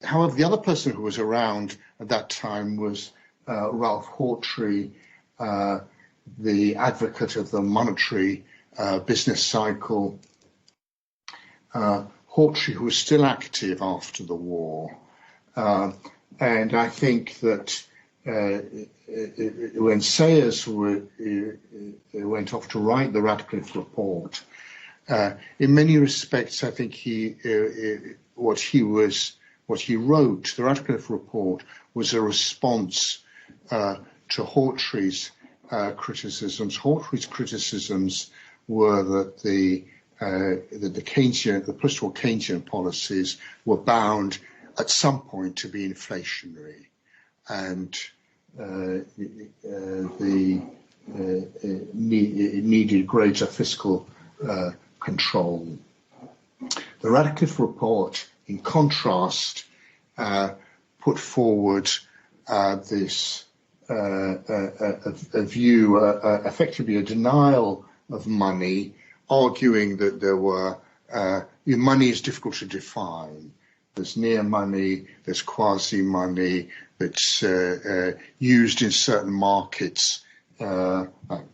However, the other person who was around at that time was Ralph Hawtrey, the advocate of the monetary business cycle. Hawtrey, who was still active after the war. And I think that when Sayers went off to write the Radcliffe Report, in many respects, I think what he wrote, the Radcliffe Report, was a response to Hawtrey's criticisms. Hawtrey's criticisms were that the post-war Keynesian policies were bound at some point to be inflationary, and needed greater fiscal control. The Radcliffe Report, in contrast, put forward this a view, effectively a denial of money, arguing that money is difficult to define. There's near money, there's quasi money that's used in certain markets, like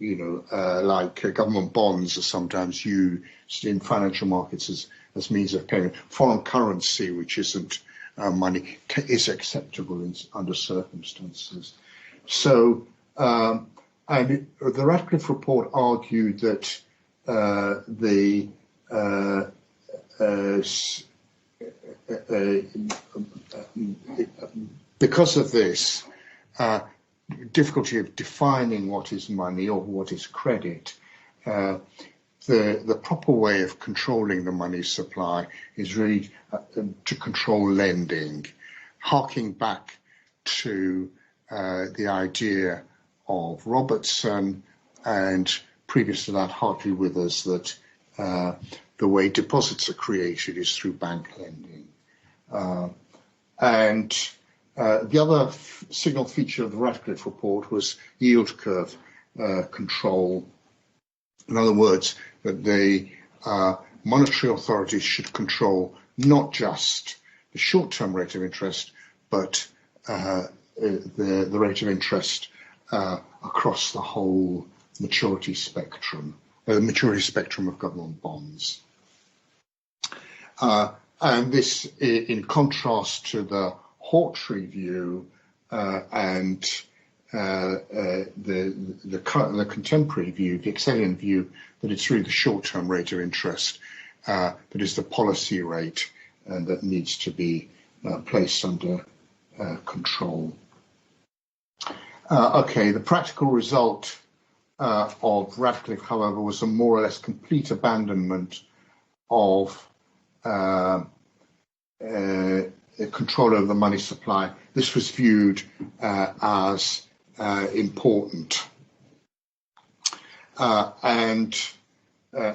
government bonds are sometimes used in financial markets as means of payment. Foreign currency, which isn't money, is acceptable under circumstances. So, and the Radcliffe Report argued that because of this difficulty of defining what is money or what is credit, the proper way of controlling the money supply is really to control lending, harking back to the idea of Robertson, and previous to that Hartley Withers, that the way deposits are created is through bank lending. And the other signal feature of the Radcliffe Report was yield curve control. In other words, that the monetary authorities should control not just the short-term rate of interest, but the rate of interest across the whole maturity spectrum of government bonds. And this, in contrast to the Hawtrey view and the contemporary view, the Excelian view, that it's really the short-term rate of interest that is the policy rate and that needs to be placed under control. Okay, the practical result of Radcliffe, however, was a more or less complete abandonment of control over the money supply. This was viewed as important. And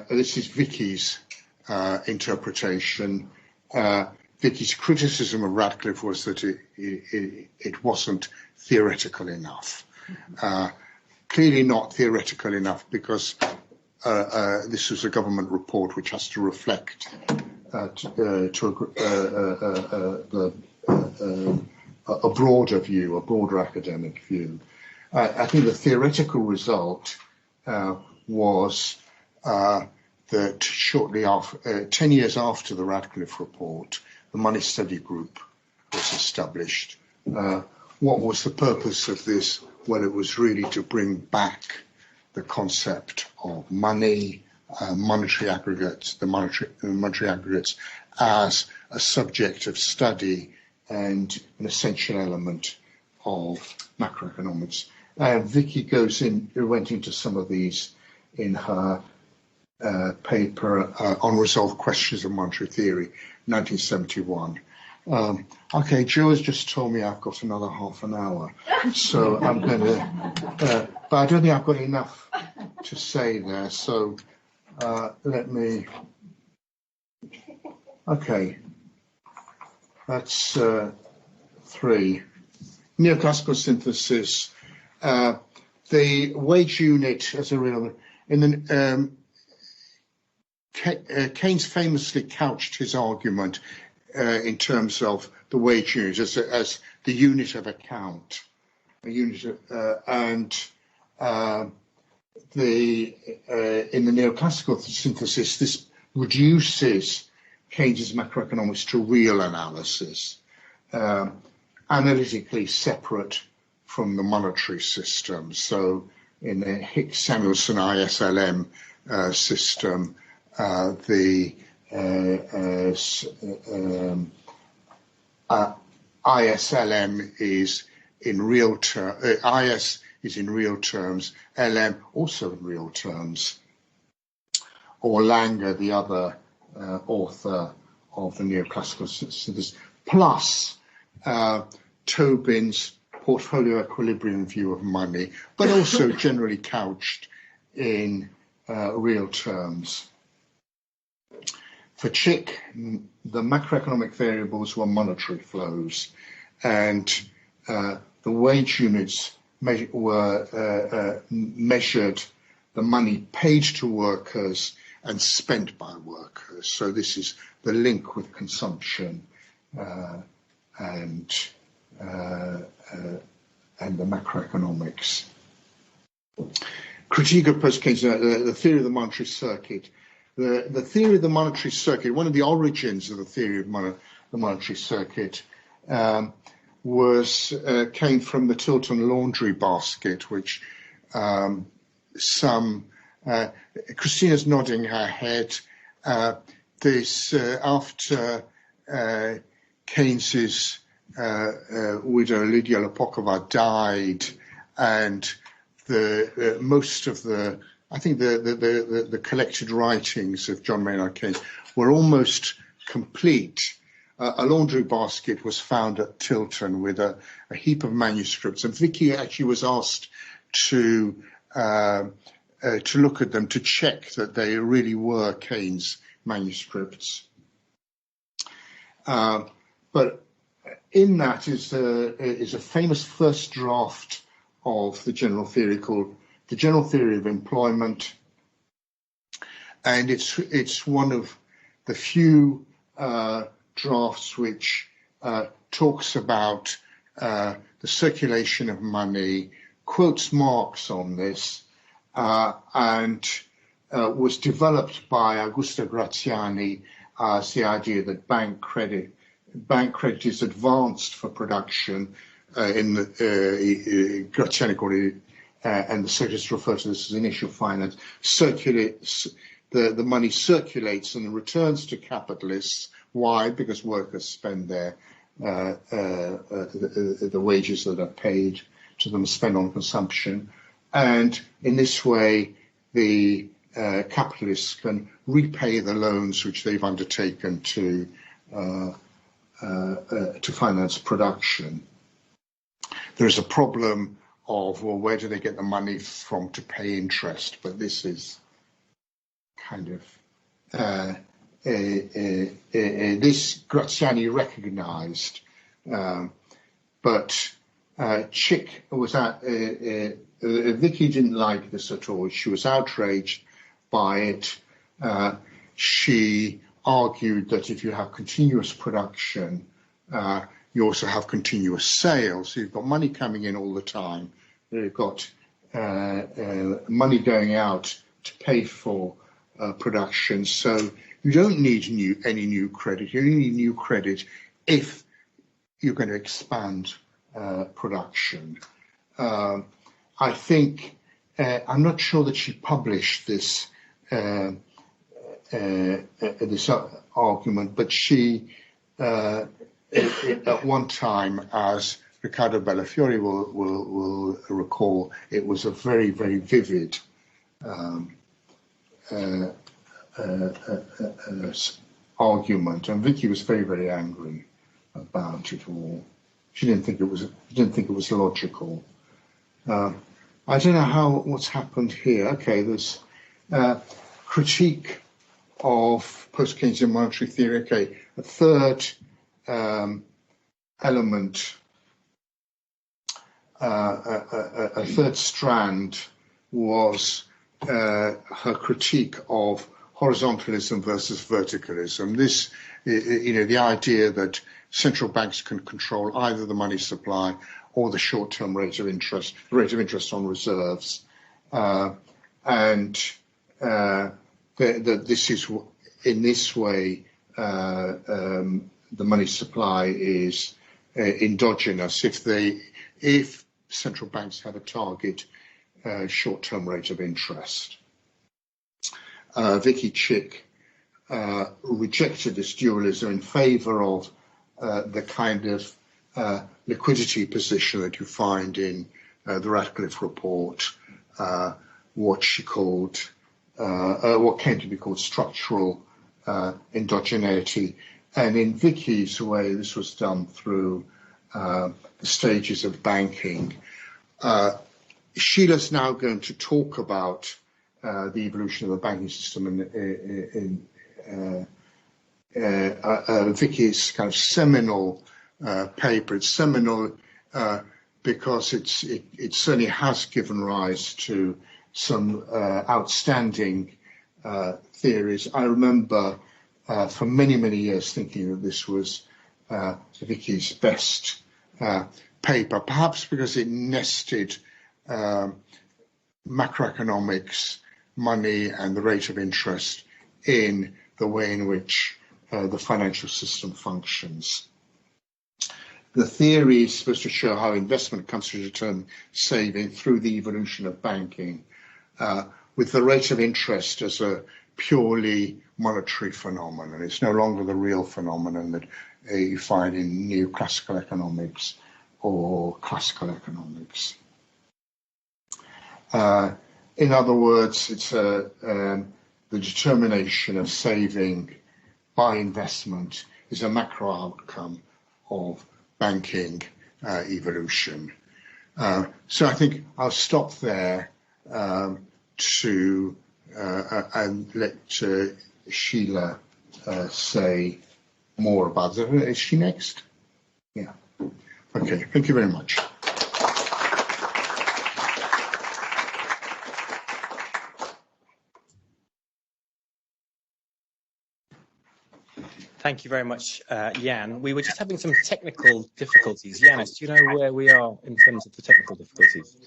this is Vicky's interpretation. Vicky's criticism of Radcliffe was that it wasn't theoretical enough. Clearly not theoretical enough, because this was a government report which has to reflect a broader view, a broader academic view. I think the theoretical result was that shortly after, 10 years after the Radcliffe Report, the Money Study Group was established. What was the purpose of this? Well, it was really to bring back the concept of money, monetary aggregates, the monetary aggregates, as a subject of study and an essential element of macroeconomics. Vicky went into some of these in her paper, Unresolved Questions of Monetary Theory, 1971. Okay, Joe has just told me I've got another half an hour, so I'm going to, but I don't think I've got enough to say there, so let me, okay, that's 3. Neoclassical synthesis. The wage unit as a real, in the, Keynes famously couched his argument in terms of the wage unit as the unit of account, in the neoclassical synthesis, this reduces Keynes's macroeconomics to real analysis, analytically separate from the monetary system. So in the Hicks-Samuelson ISLM system, the ISLM is in real terms, IS is in real terms, LM also in real terms, or Langer, the other author of the neoclassical synthesis, plus Tobin's portfolio equilibrium view of money, but also generally couched in real terms. For Chick, the macroeconomic variables were monetary flows, and the wage units measured the money paid to workers and spent by workers. So this is the link with consumption and the macroeconomics. Critique of post-Keynesian, the theory of the monetary circuit. The theory of the monetary circuit, one of the origins of the theory of the monetary circuit came from the Tilton laundry basket, which Christina's nodding her head. After Keynes's widow Lydia Lopokova died, and most of the collected writings of John Maynard Keynes were almost complete. A laundry basket was found at Tilton with a heap of manuscripts, and Vicky actually was asked to look at them to check that they really were Keynes manuscripts. But in that is a famous first draft of the general theory called The General Theory of Employment, and it's one of the few drafts which talks about the circulation of money, quotes Marx on this, and was developed by Augusto Graziani as the idea that bank credit is advanced for production. Graziani called it, and the socialists refer to this as initial finance. The money circulates and returns to capitalists. Why? Because workers spend the wages that are paid to them spend on consumption, and in this way the capitalists can repay the loans which they've undertaken to finance production. There is a problem of, well, where do they get the money from to pay interest? But this is kind of this Graziani recognized, but Chick was Vicky didn't like this at all. She was outraged by it. She argued that if you have continuous production, you also have continuous sales. So you've got money coming in all the time. You've got money going out to pay for production. So you don't need any new credit. You only need new credit if you're going to expand production. I think I'm not sure that she published this this argument, but she at one time, as Riccardo Bellafiore will recall, it was a very, very vivid argument, and Vicky was very, very angry about it all. She didn't think it was logical. I don't know what's happened here. Okay, there's critique of post-Keynesian monetary theory. Okay, a third element, a third strand was her critique of horizontalism versus verticalism. This the idea that central banks can control either the money supply or the short-term rate of interest on reserves, and that this is in this way the money supply is endogenous. If central banks have a target short-term rate of interest, Vicky Chick rejected this dualism in favour of the kind of liquidity position that you find in the Radcliffe report, what she called, what came to be called structural endogeneity. And in Vicky's way, this was done through the stages of banking. Sheila's now going to talk about the evolution of the banking system in Vicky's kind of seminal paper. It's seminal because it certainly has given rise to some outstanding theories. I remember for many, many years thinking that this was Vicky's best paper, perhaps because it nested macroeconomics, money and the rate of interest in the way in which the financial system functions. The theory is supposed to show how investment comes to determine saving through the evolution of banking, with the rate of interest as a purely monetary phenomenon. It's no longer the real phenomenon that you find in neoclassical economics or classical economics. In other words, it's the determination of saving by investment is a macro outcome of banking evolution. So I think I'll stop there and let Sheila say more about it. Is she next? Yeah. Okay, thank you very much. Thank you very much, Jan. We were just having some technical difficulties. Yanis, do you know where we are in terms of the technical difficulties?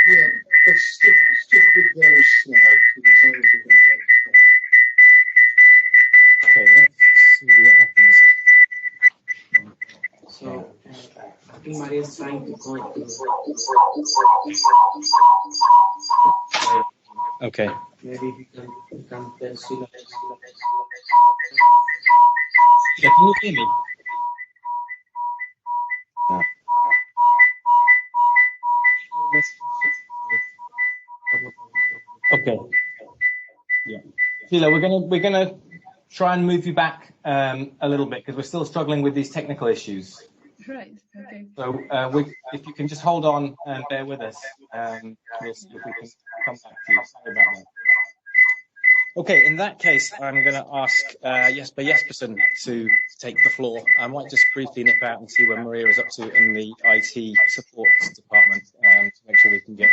Yeah, let's stick with those slides. Okay, let's see what happens. So, I think Maria is trying to call. Okay. Maybe we can tell Sheila. Yeah, can you hear me? No. Okay. Yeah. Sheila, we're gonna try and move you back a little bit because we're still struggling with these technical issues. Right. Okay. So if you can just hold on and bear with us, we'll see if we can come back to you. Sorry about that. Okay, in that case, I'm going to ask Jesper Jespersen to take the floor. I might just briefly nip out and see where Maria is up to in the IT support department to make sure we can get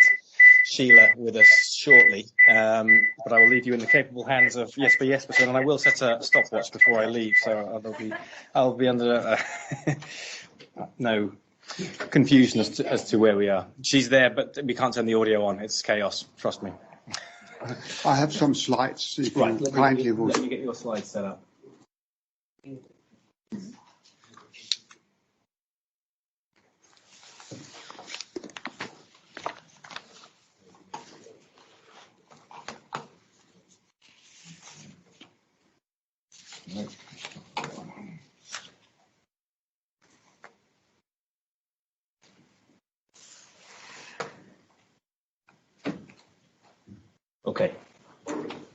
Sheila with us shortly. But I will leave you in the capable hands of Jesper Jespersen, and I will set a stopwatch before I leave, so I'll be under no confusion as to where we are. She's there, but we can't turn the audio on. It's chaos. Trust me. I have some slides. If right, you kindly let me get your slides set up. Okay.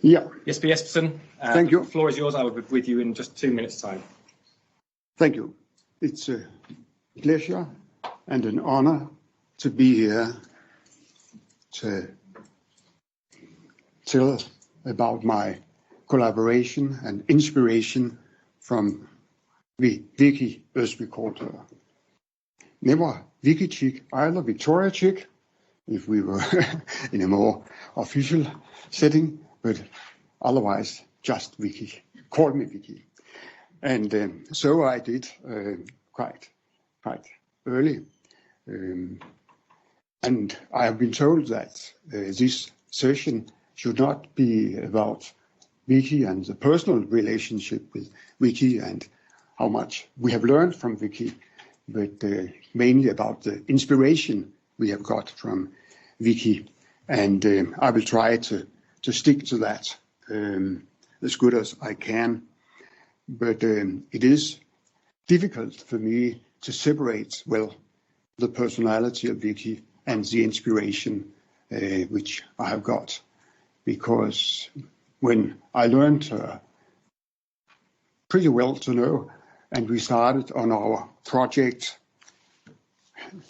Yeah. Jesper Jespersen, thank you. The floor is yours. I will be with you in just 2 minutes' time. Thank you. It's a pleasure and an honor to be here to tell about my collaboration and inspiration from Vicky, as we called her. Never Vicky Chick, either Victoria Chick, if we were in a more official setting, but otherwise just Vicky. Call me Vicky. And so I did quite early. And I have been told that this session should not be about Vicky and the personal relationship with Vicky and how much we have learned from Vicky, but mainly about the inspiration we have got from Vicky. And I will try to stick to that as good as I can. But it is difficult for me to separate, well, the personality of Vicky and the inspiration which I have got. Because when I learned her pretty well to know, and we started on our project,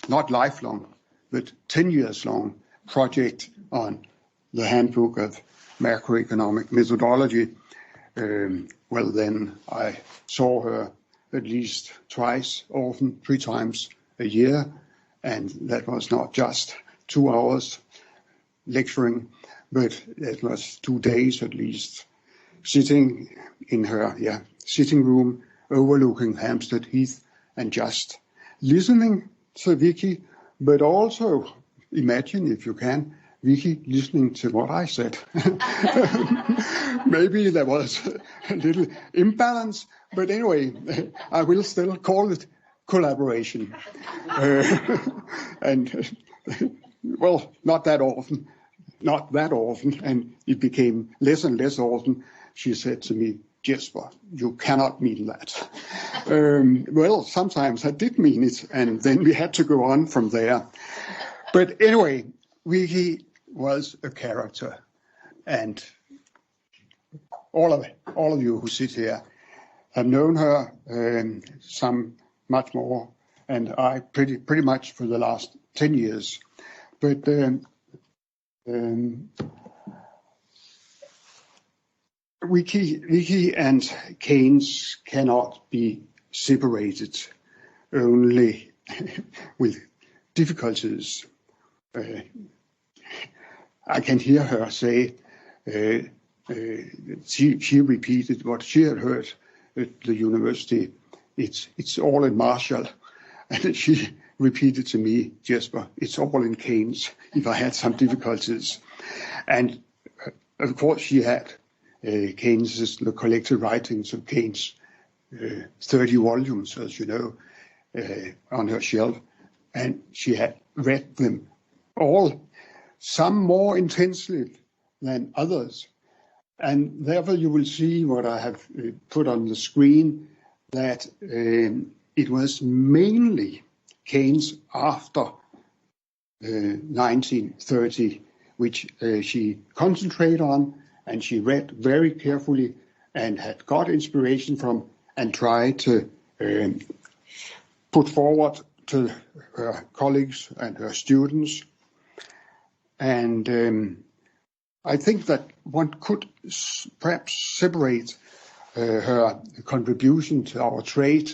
not lifelong, but 10 years long project on the handbook of macroeconomic methodology, well, then I saw her at least twice, often 3 times a year, and that was not just 2 hours lecturing, but it was 2 days at least, sitting in her sitting room overlooking Hampstead Heath and just listening to Vicky, but also imagine, if you can, Vicky listening to what I said. Maybe there was a little imbalance, but anyway, I will still call it collaboration. And well, not that often, and it became less and less often. She said to me, "Jesper, you cannot mean that." Well, sometimes I did mean it, and then we had to go on from there. But anyway, Vicky was a character, and all of you who sit here have known her, some much more, and I pretty much for the last 10 years. But Vicky and Keynes cannot be separated only with difficulties. I can hear her say, she repeated what she had heard at the university. It's all in Marshall. And she repeated to me, "Jesper, it's all in Keynes," if I had some difficulties. And of course she had Keynes' the collected writings of Keynes, 30 volumes, as you know, on her shelf. And she had read them all, some more intensely than others. And therefore you will see what I have put on the screen, that it was mainly Keynes after 1930, which she concentrated on, and she read very carefully and had got inspiration from and tried to put forward to her colleagues and her students. And I think that one could perhaps separate her contribution to our trade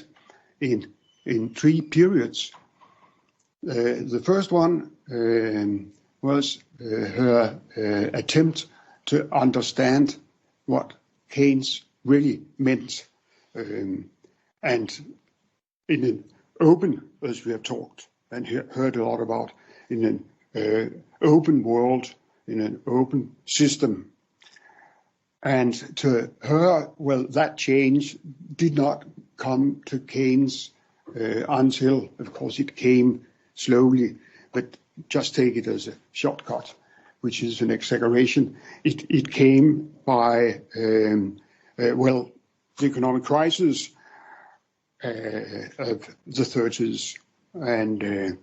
in 3 periods. The first one was her attempt to understand what Keynes really meant, and in an open, as we have talked and heard a lot about, in an open world, in an open system. And to her, well, that change did not come to Keynes until, of course, it came slowly, but just take it as a shortcut, which is an exaggeration. It came by, well, the economic crisis of the 30s, and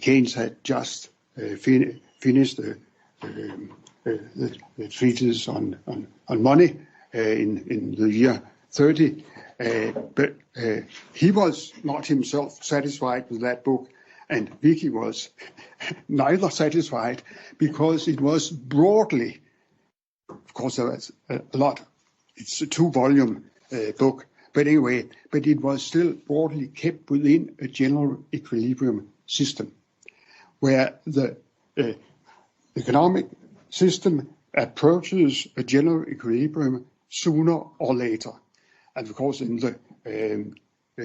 Keynes had just finished the treatise on money in the year 30, but he was not himself satisfied with that book, and Vicky was neither satisfied, because it was broadly, of course there was a lot, it's a 2-volume book, but anyway, but it was still broadly kept within a general equilibrium system, where the economic system approaches a general equilibrium sooner or later. And of course, in the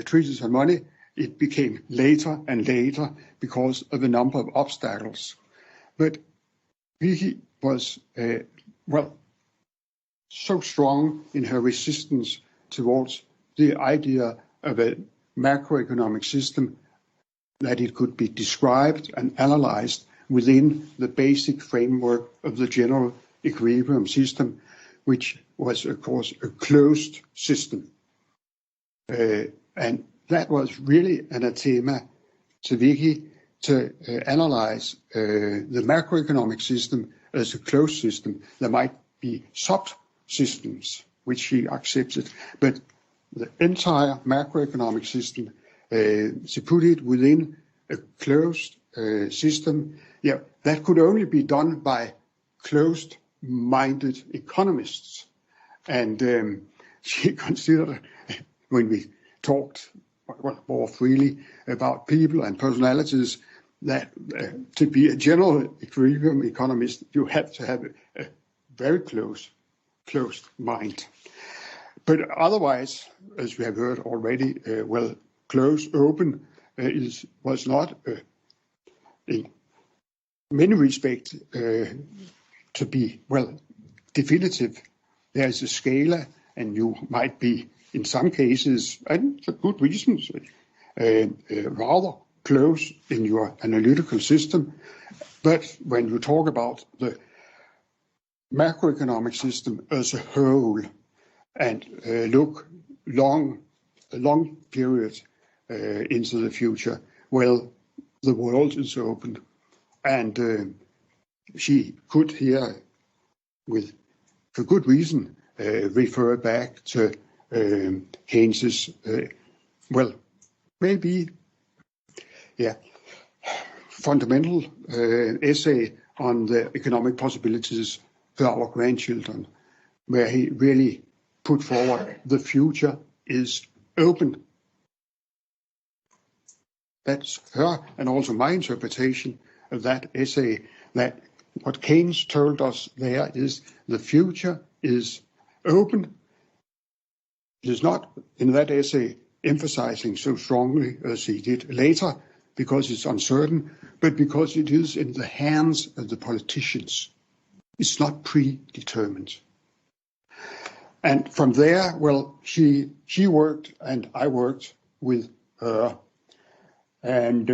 treatise on money, it became later and later because of a number of obstacles. But Vicky was, so strong in her resistance towards the idea of a macroeconomic system that it could be described and analyzed within the basic framework of the general equilibrium system, which was, of course, a closed system. And that was really anathema to Vicky to analyze the macroeconomic system as a closed system. There might be subsystems which she accepted, but the entire macroeconomic system, she put it within a closed system. Yeah, that could only be done by closed-minded economists. And she considered, when we talked more freely about people and personalities, that to be a general equilibrium economist, you have to have a very closed mind. But otherwise, as we have heard already, closed, open was not, in many respects, to be, definitive. There is a scala, and you might be, in some cases, and for good reasons, rather close in your analytical system. But when you talk about the macroeconomic system as a whole and look a long period into the future, the world is open. And she could here, for good reason, refer back to Keynes's, fundamental essay on the economic possibilities for our grandchildren, where he really put forward the future is open. That's her and also my interpretation of that essay, that what Keynes told us there is the future is open. It is not in that essay emphasizing so strongly as he did later because it's uncertain, but because it is in the hands of the politicians. It's not predetermined. And from there, she worked and I worked with her. And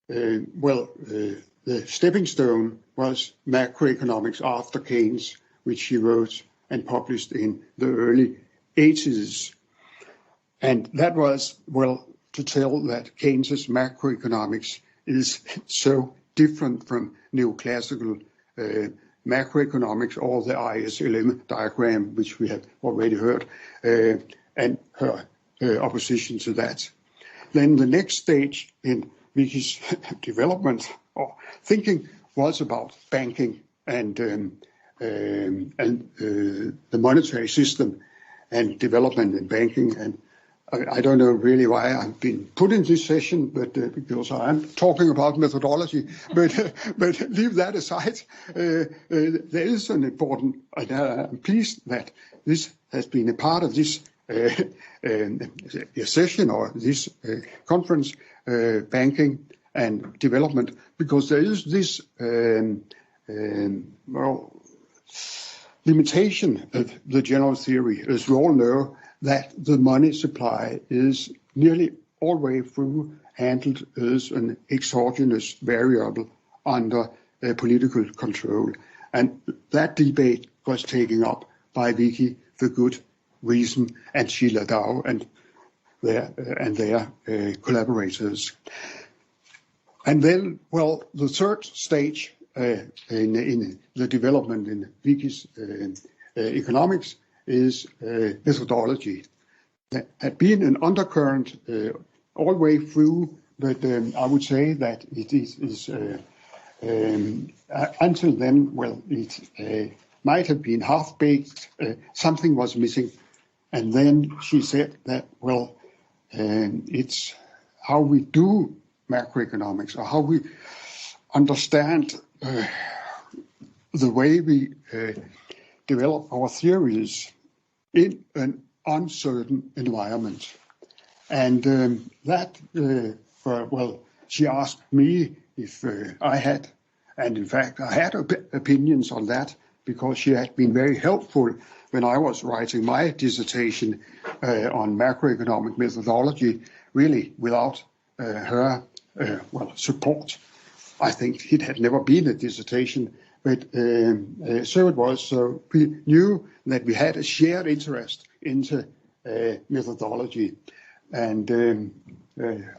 the stepping stone was Macroeconomics After Keynes, which she wrote and published in the early 80s. And that was, to tell that Keynes's macroeconomics is so different from neoclassical macroeconomics or the ISLM diagram, which we have already heard, and her opposition to that. Then the next stage in Vicky's development or thinking was about banking and the monetary system and development in banking. And I don't know really why I've been put in this session, but because I'm talking about methodology. But leave that aside. There is an important. I'm pleased that this has been a part of this session or this conference, banking and development, because there is this limitation of the general theory, as we all know, that the money supply is nearly all the way through handled as an exogenous variable under political control. And that debate was taken up by Vicky for good reason, and Sheila Dow and their collaborators. And then, the third stage in the development in Vicky's economics is methodology. That had been an undercurrent all the way through, but I would say that it is until then, it might have been half-baked, something was missing. And then she said that, it's how we do macroeconomics, or understand the way we develop our theories in an uncertain environment. And she asked me if I had, and in fact I had opinions on that, because she had been very helpful when I was writing my dissertation on macroeconomic methodology. Really, without her support, I think it had never been a dissertation. But so it was. So we knew that we had a shared interest into methodology, and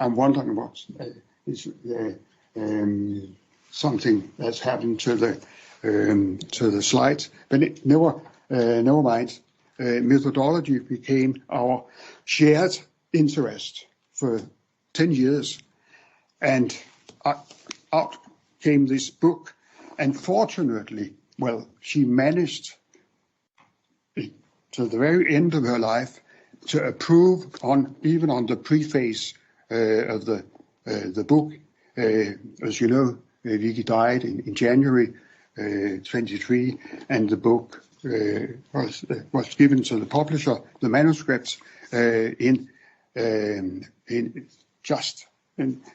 I'm wondering what is something that's happened to the slides. But never mind. Methodology became our shared interest for 10 years, and out came this book. And fortunately, she managed to the very end of her life to approve even on the preface of the book. As you know, Vicky died in January 23, and the book was given to the publisher, the manuscripts, in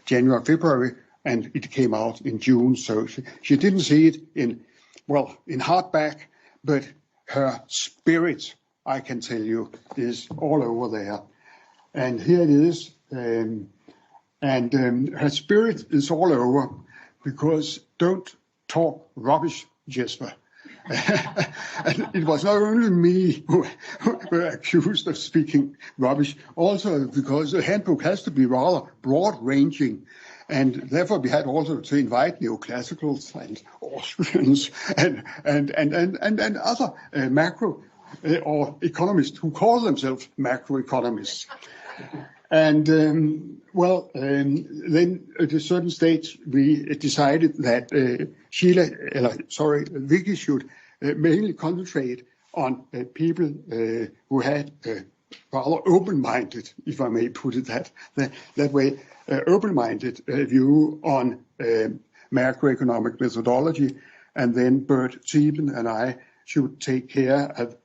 January, February. And it came out in June, so she didn't see it in hardback, but her spirit, I can tell you, is all over there. And here it is, and her spirit is all over, because don't talk rubbish, Jesper. And it was not only me who were accused of speaking rubbish, also because the handbook has to be rather broad-ranging. And therefore, we had also to invite neoclassicals and Austrians and other macro or economists who call themselves macroeconomists. And then at a certain stage, we decided that Vicky should mainly concentrate on people who had rather open-minded, if I may put it that way, open-minded view on macroeconomic methodology, and then Bert Sieben and I should take care of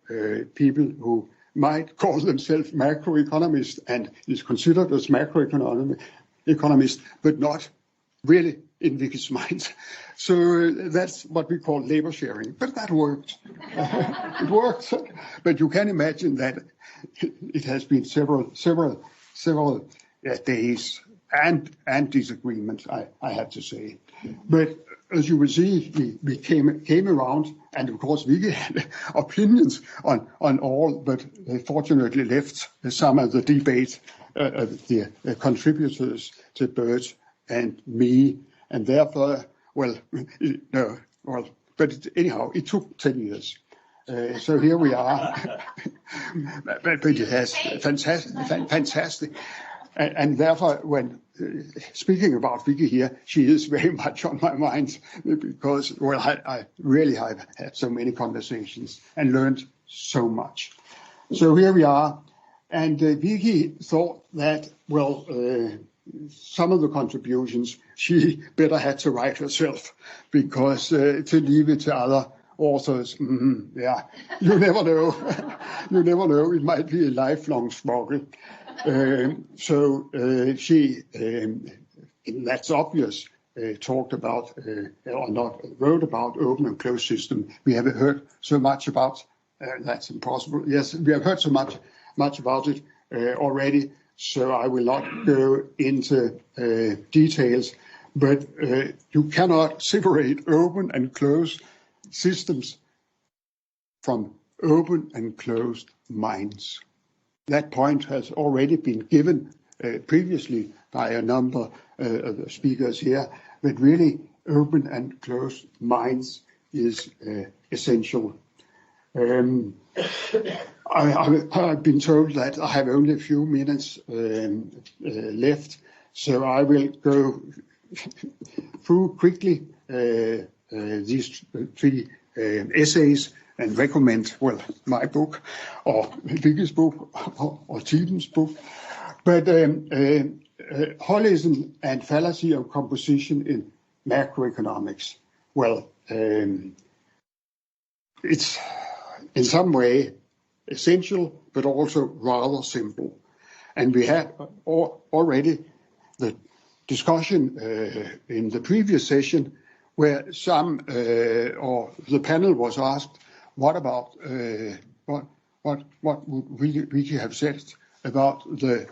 people who might call themselves macroeconomists and is considered as macroeconomist, but not really in Vicky's mind. So that's what we call labor sharing. But that worked. It worked. But you can imagine that it has been several days and disagreements, I have to say. But as you will see, we came around, and of course we had opinions on all, but fortunately left some of the debate of the contributors to Bert and me, and therefore, anyhow, it took 10 years. So here we are. but it has fantastic. And therefore, when speaking about Vicky here, she is very much on my mind, because, I really have had so many conversations and learned so much. So here we are. And Vicky thought that, some of the contributions she better had to write herself, because to leave it to other authors, you never know. You never know. It might be a lifelong struggle. So she, that's obvious, talked about, wrote about open and closed system. We have heard so much about, that's impossible. Yes, we have heard so much about it already, so I will not go into details, but you cannot separate open and closed systems from open and closed minds. That point has already been given previously by a number of the speakers here, but really open and closed minds is essential. I've been told that I have only a few minutes left, so I will go through quickly these three essays and recommend, my book, or Vicky's book, or Stephen's book. But holism and fallacy of composition in macroeconomics. Well, it's in some way essential, but also rather simple. And we had already the discussion in the previous session where or the panel was asked, what about what would we have said about the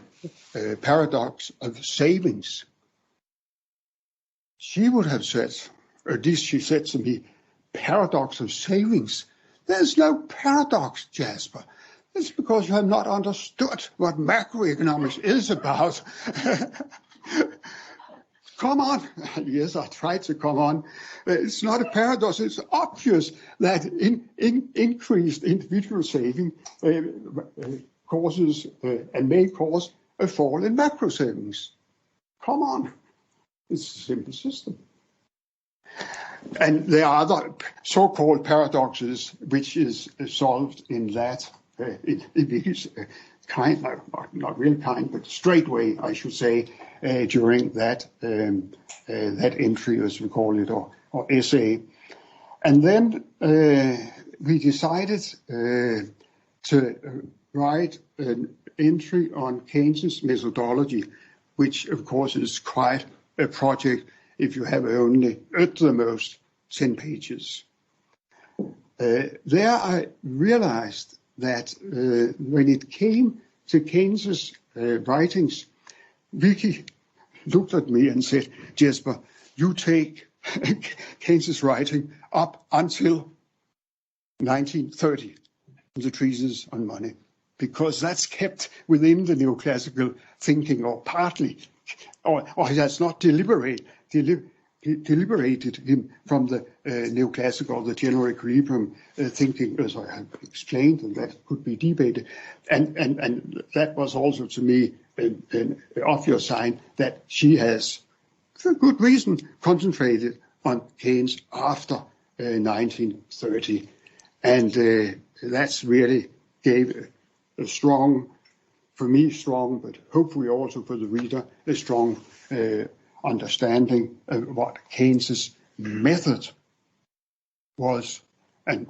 paradox of savings? She would have said, or at least she said to me, paradox of savings. There's no paradox, Jasper. It's because you have not understood what macroeconomics is about. Come on. Yes, I tried to come on. It's not a paradox. It's obvious that increased individual saving causes and may cause a fall in macro savings. Come on. It's a simple system. And there are other so-called paradoxes which is solved in that, in these kind, not real kind, but straight way, I should say, during that entry, as we call it, or essay. And then we decided to write an entry on Keynes's methodology, which of course is quite a project if you have only, at the most, 10 pages. There I realized that when it came to Keynes's writings, Vicky looked at me and said, Jesper, you take Keynes's writing up until 1930, the treatise on money, because that's kept within the neoclassical thinking, or partly, or it has not deliberated him from the neoclassical or the general equilibrium thinking, as I have explained, and that could be debated. And that was also to me an obvious sign that she has, for good reason, concentrated on Keynes after 1930. And that's really gave a strong, for me strong, but hopefully also for the reader, a strong understanding of what Keynes's method was, and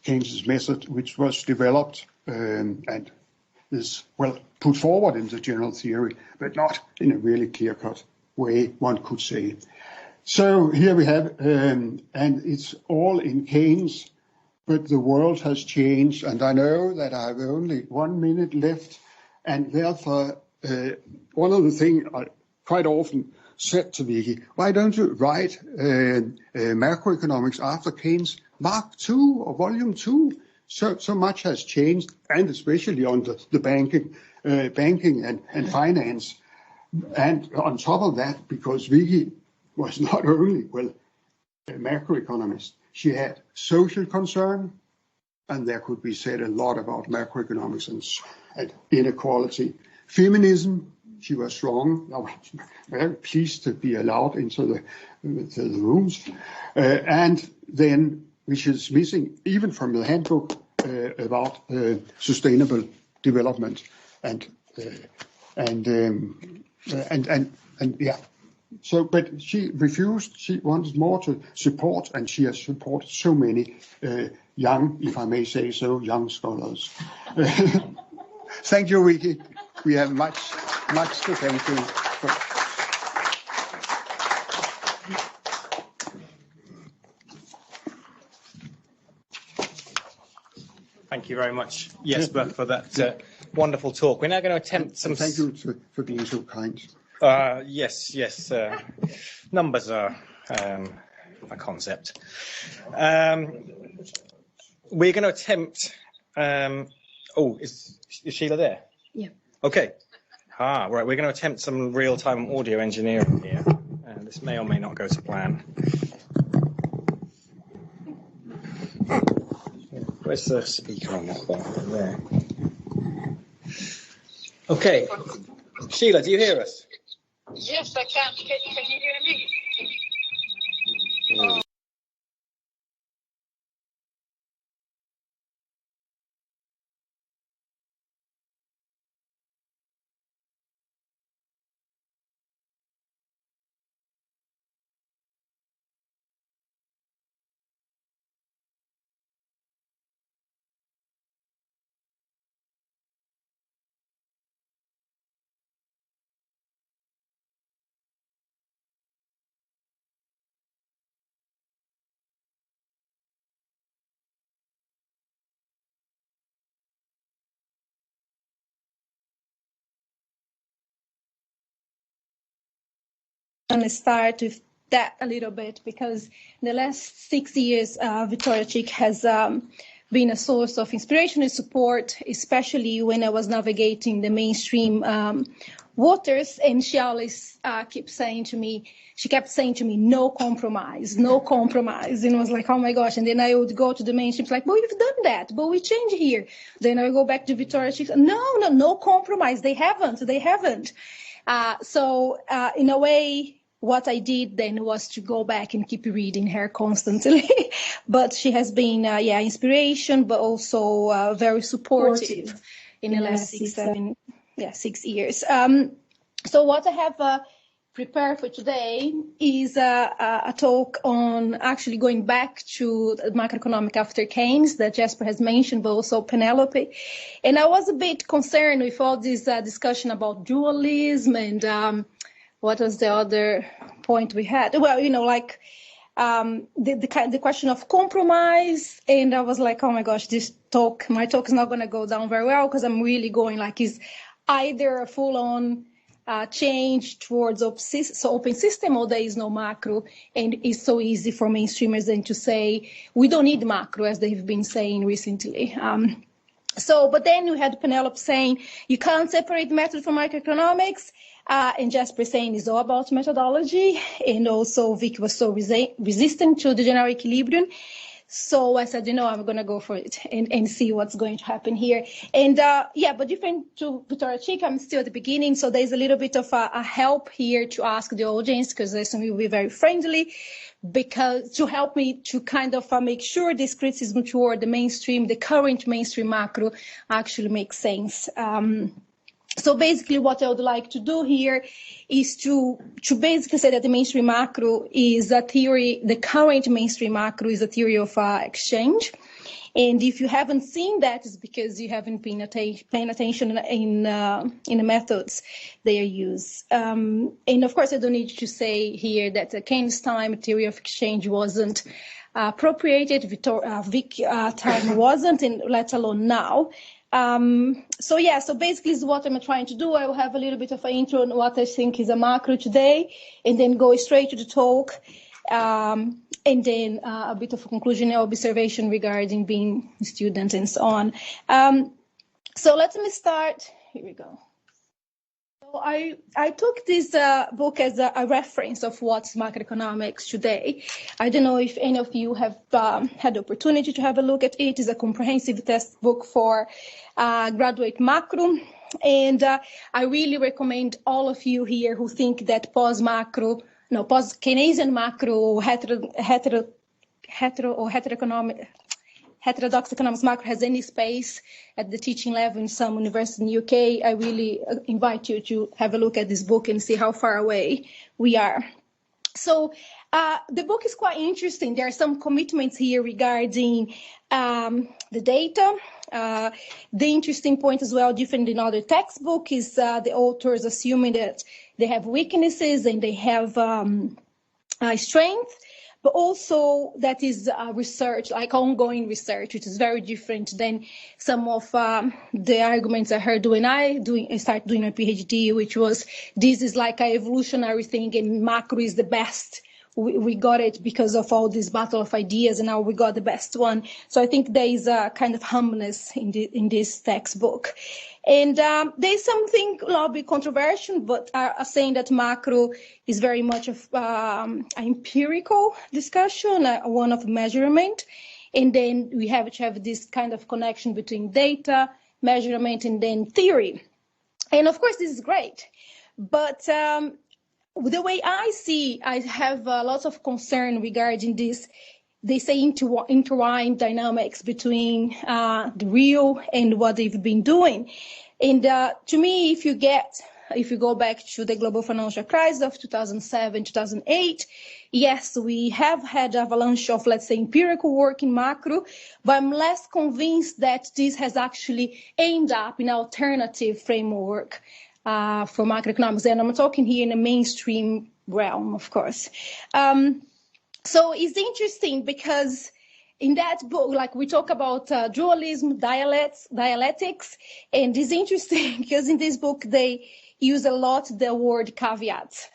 Keynes's method which was developed and is, well, put forward in the general theory, but not in a really clear-cut way, one could say. So here we have, and it's all in Keynes, but the world has changed, and I know that I have only 1 minute left, and therefore one of the things I quite often said to Vicky, why don't you write macroeconomics after Keynes Mark II or Volume 2? So much has changed, and especially on the banking and finance. And on top of that, because Vicky was not only, well, a macroeconomist, she had social concern, and there could be said a lot about macroeconomics and inequality. Feminism, she was strong. I was very pleased to be allowed into the rooms. And then, which is missing even from the handbook, about sustainable development and yeah. So, but she refused. She wanted more to support, and she has supported so many young, if I may say so, young scholars. Thank you, Vicky. We have much to thank you for. Thank you very much, Jesper, for that wonderful talk. We're now going to attempt some. Thank you for being so kind. Yes. Numbers are a concept. We're going to attempt. Is Sheila there? Yeah. Okay. Right. We're going to attempt some real-time audio engineering here. This may or may not go to plan. Where's the speaker on that thing? There. Okay. Sheila, do you hear us? Yes, I can. Can you hear me? going to start with that a little bit, because in the last 6 years, Victoria Chick has been a source of inspiration and support, especially when I was navigating the mainstream waters. And she always kept saying to me, no compromise, no compromise. And I was like, oh my gosh. And then I would go to the mainstream, like, but we've done that, but we change here. Then I go back to Victoria Chick, no compromise. They haven't. So in a way, what I did then was to go back and keep reading her constantly. But she has been, inspiration, but also very supportive in the last 6 years. So what I have prepared for today is a talk on actually going back to the macroeconomic after Keynes that Jasper has mentioned, but also Penelope. And I was a bit concerned with all this discussion about dualism and what was the other point we had? Well, the question of compromise. And I was like, oh my gosh, my talk is not going to go down very well, because I'm really going like, is either a full-on change towards open system, or there is no macro. And it's so easy for mainstreamers then to say, we don't need macro, as they've been saying recently. But then you had Penelope saying, you can't separate method from macroeconomics. And Jasper saying it's all about methodology. And also Vic was so resistant to the general equilibrium. So I said, I'm going to go for it and see what's going to happen here. And but different to Victoria Chick, I'm still at the beginning. So there's a little bit of a help here to ask the audience, because this will be very friendly, because to help me to kind of make sure this criticism toward the mainstream, the current mainstream macro, actually makes sense. So basically what I would like to do here is to basically say that the mainstream macro is a theory, the current mainstream macro is a theory of exchange. And if you haven't seen that, it's because you haven't been paying attention in the methods they are used. And of course, I don't need to say here that at Keynes' time, theory of exchange wasn't appropriated, Vic time wasn't, and let alone now. So basically is what I'm trying to do. I will have a little bit of an intro on what I think is a macro today, and then go straight to the talk, and then a bit of a conclusion or observation regarding being a student and so on. So let me start. Here we go. So I took this book as a reference of what's macroeconomics today. I don't know if any of you have had the opportunity to have a look at it. It's a comprehensive textbook for graduate macro. And I really recommend all of you here who think that post-Keynesian macro, heterodox economics macro has any space at the teaching level in some university in the UK, I really invite you to have a look at this book and see how far away we are. So the book is quite interesting. There are some commitments here regarding the data. The interesting point as well, different than other textbook, is the authors assuming that they have weaknesses and they have strength. But also that is research, like ongoing research, which is very different than some of the arguments I heard when I started doing my PhD, which was this is like an evolutionary thing and macro is the best. We got it because of all this battle of ideas, and now we got the best one. So I think there is a kind of humbleness in this textbook. And there's something a little bit controversial, but are saying that macro is very much of an empirical discussion, one of measurement. And then we have to have this kind of connection between data, measurement, and then theory. And of course, this is great. But the way I see, I have lots of concern regarding this. They say intertwined dynamics between the real and what they've been doing. And to me, if you go back to the global financial crisis of 2007, 2008, yes, we have had an avalanche of, let's say, empirical work in macro, but I'm less convinced that this has actually ended up in an alternative framework for macroeconomics. And I'm talking here in a mainstream realm, of course. So it's interesting because in that book, like we talk about dualism, dialectics, and it's interesting because in this book they use a lot the word caveats.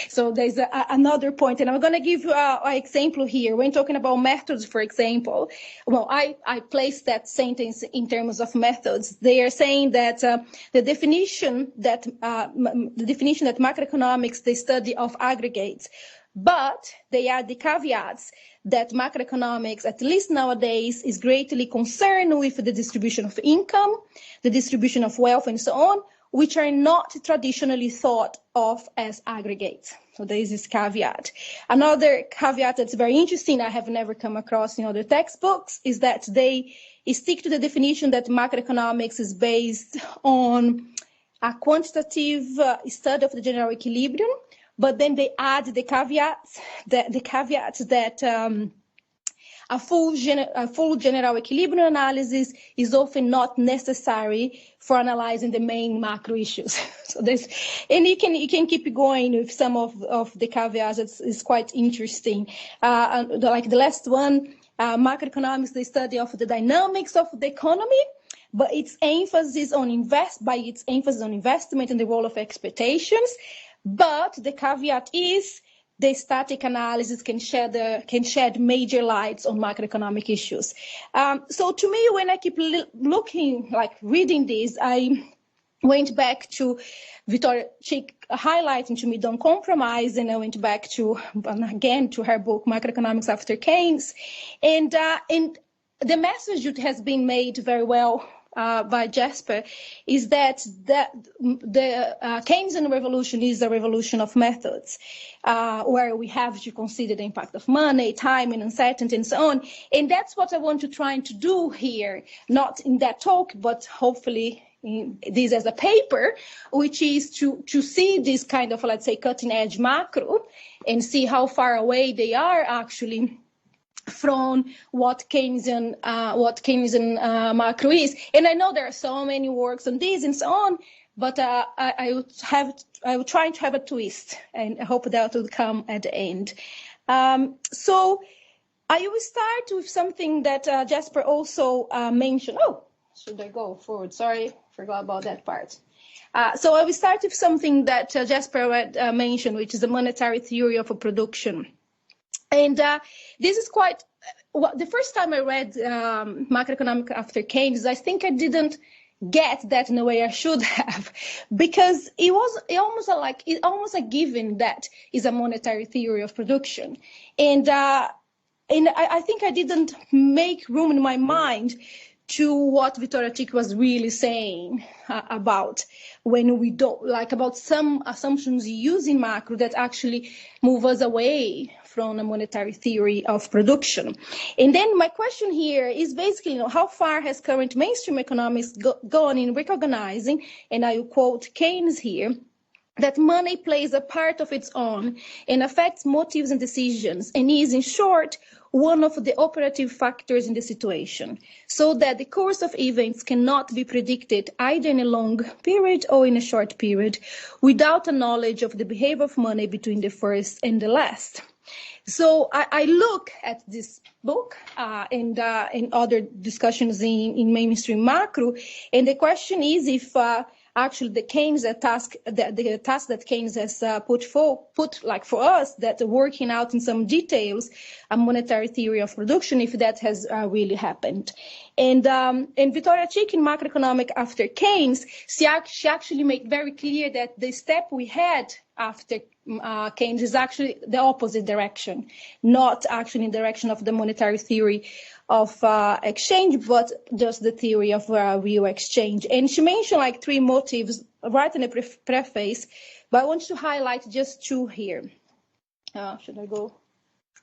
So there's another point, and I'm going to give you an example here. When talking about methods, for example, well, I placed that sentence in terms of methods. They are saying that the definition that macroeconomics, the study of aggregates, but they add the caveats that macroeconomics, at least nowadays, is greatly concerned with the distribution of income, the distribution of wealth, and so on, which are not traditionally thought of as aggregates. So there is this caveat. Another caveat that's very interesting, I have never come across in other textbooks, is that they stick to the definition that macroeconomics is based on a quantitative study of the general equilibrium, but then they add the caveats that a full general equilibrium analysis is often not necessary for analyzing the main macro issues. So and you can keep going with some of the caveats. It's quite interesting. Like the last one, macroeconomics, the study of the dynamics of the economy, but its emphasis on investment and the role of expectations. But the caveat is the static analysis can shed major lights on macroeconomic issues. So to me, when I keep reading this, I went back to Victoria Chick highlighting to me Don't Compromise, and I went back again to her book, Macroeconomics After Keynes. And the message that has been made very well by Jasper is that the Keynesian revolution is a revolution of methods, where we have to consider the impact of money, time, and uncertainty, and so on. And that's what I want to try to do here, not in that talk, but hopefully in this as a paper, which is to see this kind of, let's say, cutting-edge macro and see how far away they are actually from what Keynesian macro is. And I know there are so many works on this and so on, but I will try to have a twist, and I hope that will come at the end. So I will start with something that Jasper also mentioned. Oh, should I go forward? Sorry, forgot about that part. So I will start with something that Jasper mentioned, which is the monetary theory of a production. And this is quite, the first time I read Macroeconomics After Keynes, I think I didn't get that in the way I should have, because it almost a given that is a monetary theory of production. And I think I didn't make room in my mind to what Victoria Chick was really saying about when we don't, about some assumptions using macro that actually move us away from a monetary theory of production. And then my question here is basically, how far has current mainstream economics gone in recognizing, and I will quote Keynes here, that money plays a part of its own and affects motives and decisions, and is, in short, one of the operative factors in the situation, so that the course of events cannot be predicted either in a long period or in a short period without a knowledge of the behavior of money between the first and the last. So I look at this book and other discussions in mainstream macro, and the question is if actually the Keynes task that Keynes has put for us, that working out in some details a monetary theory of production, if that has really happened. And Victoria Chick in Macroeconomics After Keynes, she actually made very clear that the step we had after Keynes is actually the opposite direction, not actually in the direction of the monetary theory of exchange, but just the theory of real exchange. And she mentioned three motives right in the preface, but I want to highlight just two here. Should I go?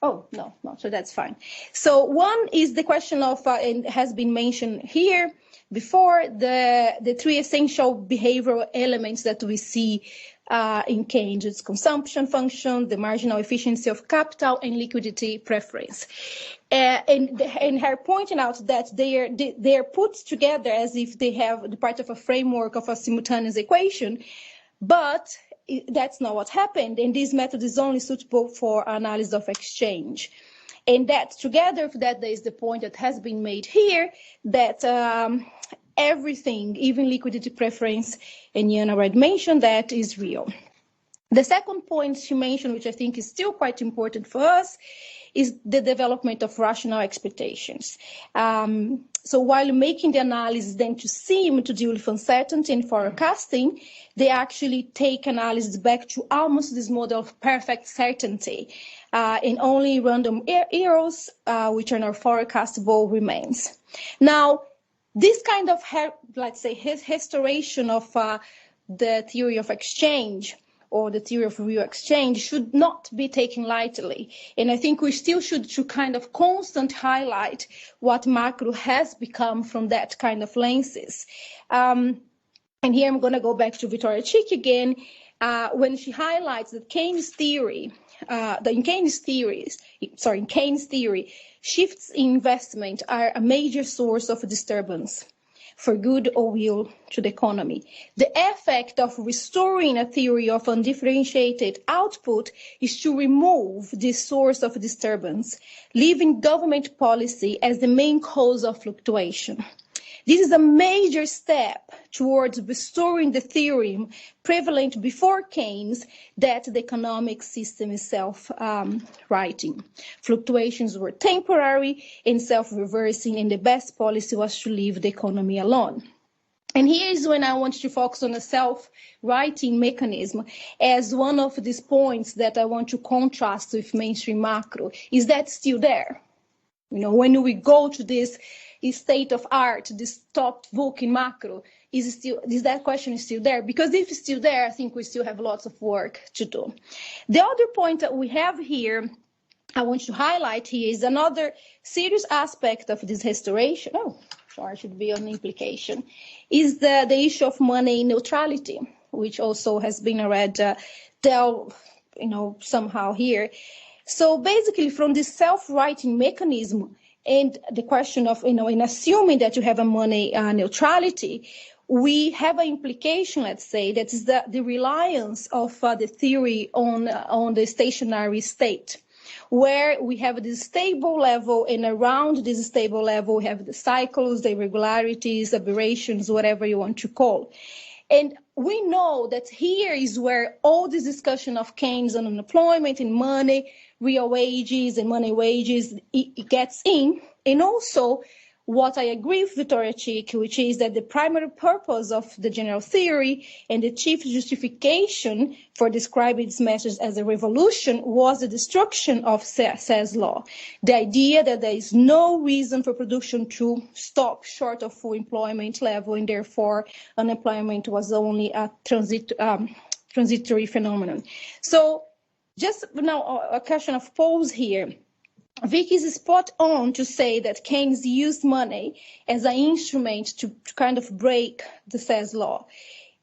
Oh, no, so that's fine. So one is the question of, and has been mentioned here before, the three essential behavioral elements that we see in Keynes: it's consumption function, the marginal efficiency of capital, and liquidity preference. And her pointing out that they are put together as if they have the part of a framework of a simultaneous equation, but that's not what happened. And this method is only suitable for analysis of exchange. And that together with that, there is the point that has been made here that everything, even liquidity preference, and Yana already mentioned that, is real. The second point she mentioned, which I think is still quite important for us, is the development of rational expectations. So while making the analysis then to seem to deal with uncertainty and forecasting, they actually take analysis back to almost this model of perfect certainty, and only random errors, which are not forecastable, remains. Now, this kind of, let's say, restoration of the theory of exchange or the theory of real exchange should not be taken lightly. And I think we still should to kind of constant highlight what macro has become from that kind of lenses. And here I'm going to go back to Victoria Chick again, when she highlights that Keynes theory, in Keynes theory, shifts in investment are a major source of disturbance for good or ill to the economy. The effect of restoring a theory of undifferentiated output is to remove this source of disturbance, leaving government policy as the main cause of fluctuation. This is a major step towards restoring the theorem prevalent before Keynes that the economic system is self-righting. Fluctuations were temporary and self-reversing, and the best policy was to leave the economy alone. And here is when I want to focus on a self-righting mechanism as one of these points that I want to contrast with mainstream macro. Is that still there? You know, when we go to this state of art, this top book in macro, is that question is still there? Because if it's still there, I think we still have lots of work to do. The other point that we have here, I want to highlight here, is another serious aspect of this restoration. Oh, sorry, should be an implication, is the issue of money neutrality, which also has been dealt, somehow here. So basically, from this self-righting mechanism, and the question of, in assuming that you have a money neutrality, we have an implication, let's say, that is the reliance of the theory on the stationary state, where we have this stable level, and around this stable level, we have the cycles, the irregularities, aberrations, whatever you want to call. And we know that here is where all this discussion of Keynes on unemployment and money, real wages and money wages, it gets in. And also what I agree with Victoria Chick, which is that the primary purpose of the general theory and the chief justification for describing its message as a revolution was the destruction of Say's law. The idea that there is no reason for production to stop short of full employment level, and therefore unemployment was only a transitory phenomenon. So just now a question of pause here. Vicky is spot on to say that Keynes used money as an instrument to kind of break the Say's law.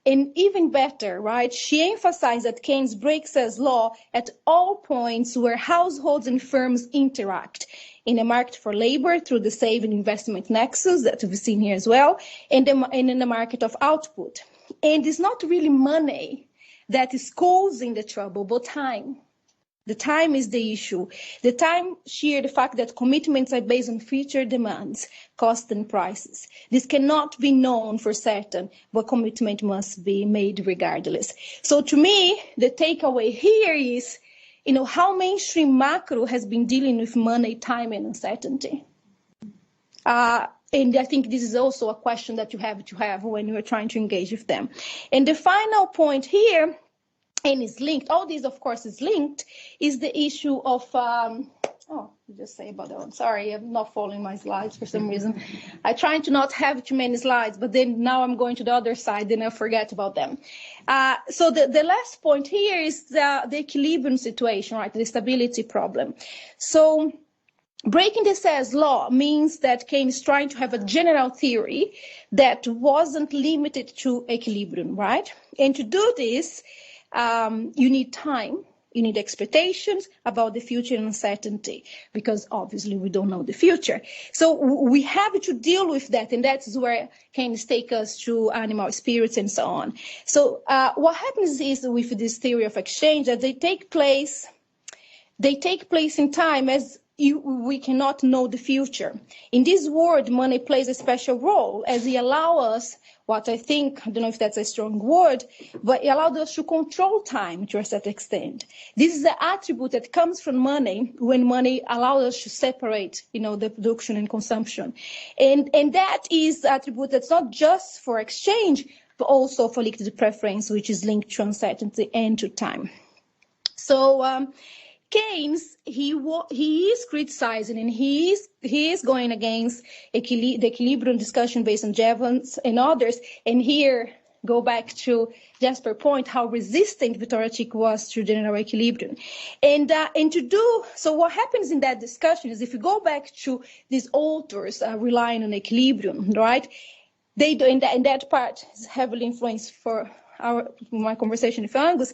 And even better, right, she emphasized that Keynes breaks Say's law at all points where households and firms interact, in the market for labor through the saving investment nexus that we've seen here as well, and in the market of output. And it's not really money that is causing the trouble, but time. The time is the issue. The time here, the fact that commitments are based on future demands, cost and prices. This cannot be known for certain, but commitment must be made regardless. So to me, the takeaway here is, how mainstream macro has been dealing with money, time, and uncertainty. And I think this is also a question that you have to have when you're trying to engage with them. And the final point here, and is linked, all these, of course, is linked, is the issue of, just say about that one. Sorry, I'm not following my slides for some reason. I try to not have too many slides, but then now I'm going to the other side, then I forget about them. So the last point here is the equilibrium situation, right, the stability problem. So breaking the Say's law means that Keynes is trying to have a general theory that wasn't limited to equilibrium, right? And to do this, you need time, you need expectations about the future and uncertainty, because obviously we don't know the future. So we have to deal with that, and that's where Keynes takes us to animal spirits and so on. So what happens is with this theory of exchange that they take place in time as we cannot know the future. In this world, money plays a special role as it allows us, what I think, I don't know if that's a strong word, but it allowed us to control time to a certain extent. This is the attribute that comes from money when money allows us to separate, the production and consumption. And that is the attribute that's not just for exchange, but also for liquidity preference, which is linked to uncertainty and to time. So Keynes, he is criticizing and he is going against the equilibrium discussion based on Jevons and others. And here, go back to Jasper's point, how resistant Victoria Chick was to general equilibrium. And to do, so what happens in that discussion is if you go back to these authors relying on equilibrium, right? They do, and that part is heavily influenced for my conversation with Angus,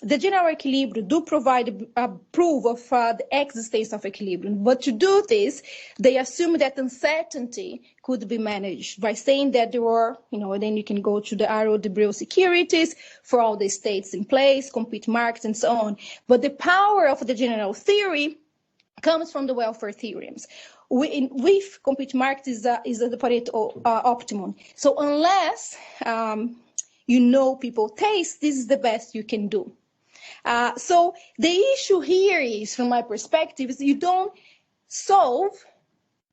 the general equilibrium do provide a proof of the existence of equilibrium. But to do this, they assume that uncertainty could be managed by saying that there were, and then you can go to the Arrow-Debreu securities for all the states in place, compete markets, and so on. But the power of the general theory comes from the welfare theorems. With compete markets is the Pareto optimum. So unless people taste, this is the best you can do. So the issue here is, from my perspective, is you don't solve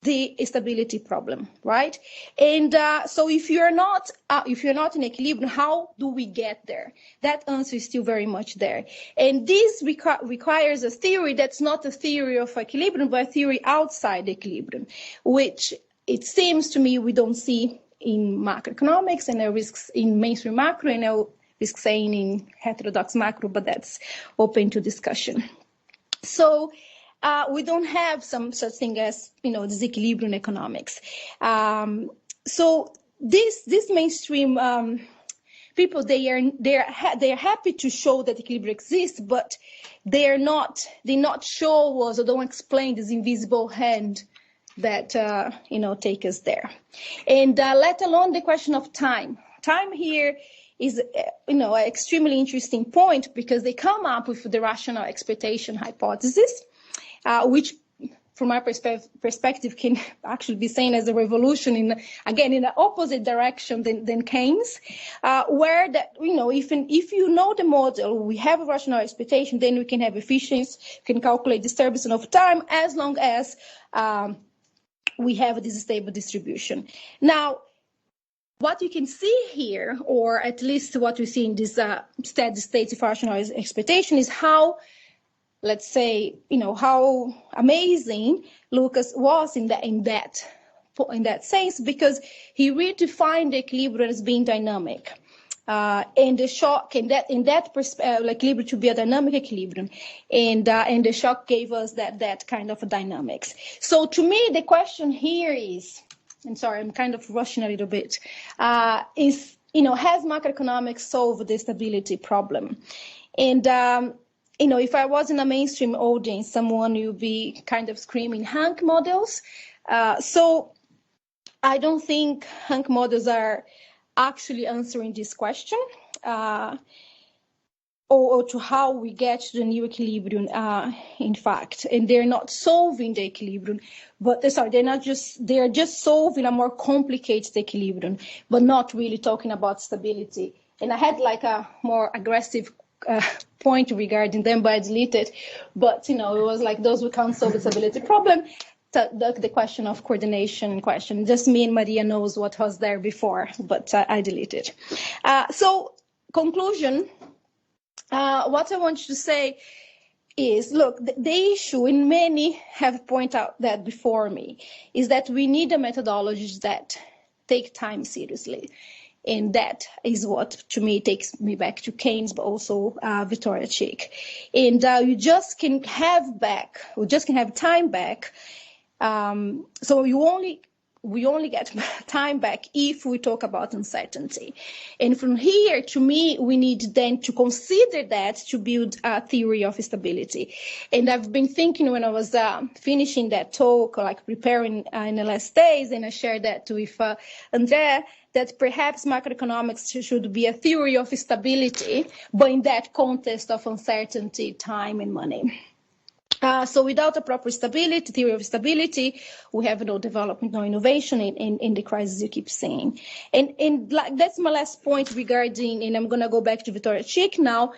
the stability problem, right? And so if you're not in equilibrium, how do we get there? That answer is still very much there. And this requires a theory that's not a theory of equilibrium, but a theory outside equilibrium, which it seems to me we don't see in macroeconomics and risks in mainstream macro, and I'll risk saying in heterodox macro, but that's open to discussion. So we don't have some such thing as, disequilibrium economics. So this mainstream people, they're happy to show that equilibrium exists, but they not show us or don't explain this invisible hand that take us there, and let alone the question of time. Time here is an extremely interesting point because they come up with the rational expectation hypothesis, which from my perspective can actually be seen as a revolution in the opposite direction than Keynes, where that if you know the model, we have a rational expectation, then we can have efficiency, can calculate disturbance of time as long as we have this stable distribution. Now, what you can see here, or at least what we see in this steady state of rational expectation, is how, let's say, how amazing Lucas was in that sense, because he redefined the equilibrium as being dynamic, and the shock, and that in that equilibrium to be a dynamic equilibrium, and the shock gave us that kind of a dynamics. So to me, the question here is, I'm sorry, I'm kind of rushing a little bit, has macroeconomics solved the stability problem? And, if I was in a mainstream audience, someone would be kind of screaming Hank models. So I don't think Hank models are actually answering this question, or to how we get to the new equilibrium, in fact, and they're not solving the equilibrium, but they're just solving a more complicated equilibrium, but not really talking about stability. And I had like a more aggressive point regarding them, but I deleted. But it was like those who can't solve the stability problem. The question of coordination question. Just me and Maria knows what was there before, but I deleted. So conclusion. What I want you to say is, look, the issue, and many have pointed out that before me, is that we need a methodologies that take time seriously. And that is what, to me, takes me back to Keynes, but also Victoria Chick. And you just can have time back. So we only get time back if we talk about uncertainty. And from here, to me, we need then to consider that to build a theory of stability. And I've been thinking when I was finishing that talk, like preparing in the last days, and I shared that with Andrea, that perhaps macroeconomics should be a theory of stability, but in that context of uncertainty, time, and money. So without a proper stability, theory of stability, we have no development, no innovation in the crisis you keep saying. And like, that's my last point regarding, and I'm going to go back to Victoria Chick now.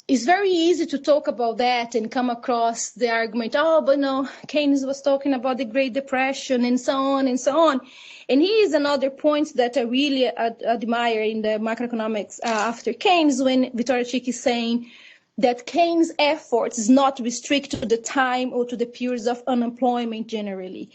It's very easy to talk about that and come across the argument, oh, but no, Keynes was talking about the Great Depression and so on and so on. And here's another point that I really admire in the macroeconomics after Keynes, when Victoria Chick is saying that Keynes' efforts is not restricted to the time or to the periods of unemployment generally.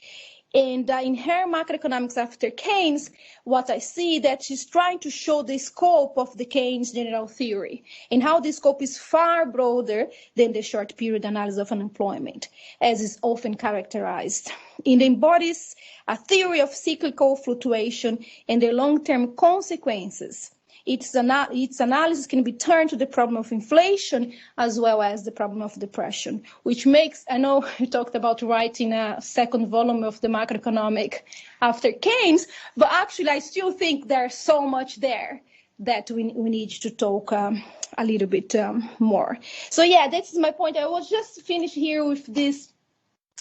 And in her macroeconomics after Keynes, what I see that she's trying to show the scope of the Keynes general theory and how the scope is far broader than the short period analysis of unemployment, as is often characterized. It embodies a theory of cyclical fluctuation and their long-term consequences. Its analysis can be turned to the problem of inflation as well as the problem of depression, which makes, I know you talked about writing a second volume of the macroeconomic after Keynes, but actually I still think there's so much there that we need to talk a little bit more. So yeah, that's my point. I was just finished here with this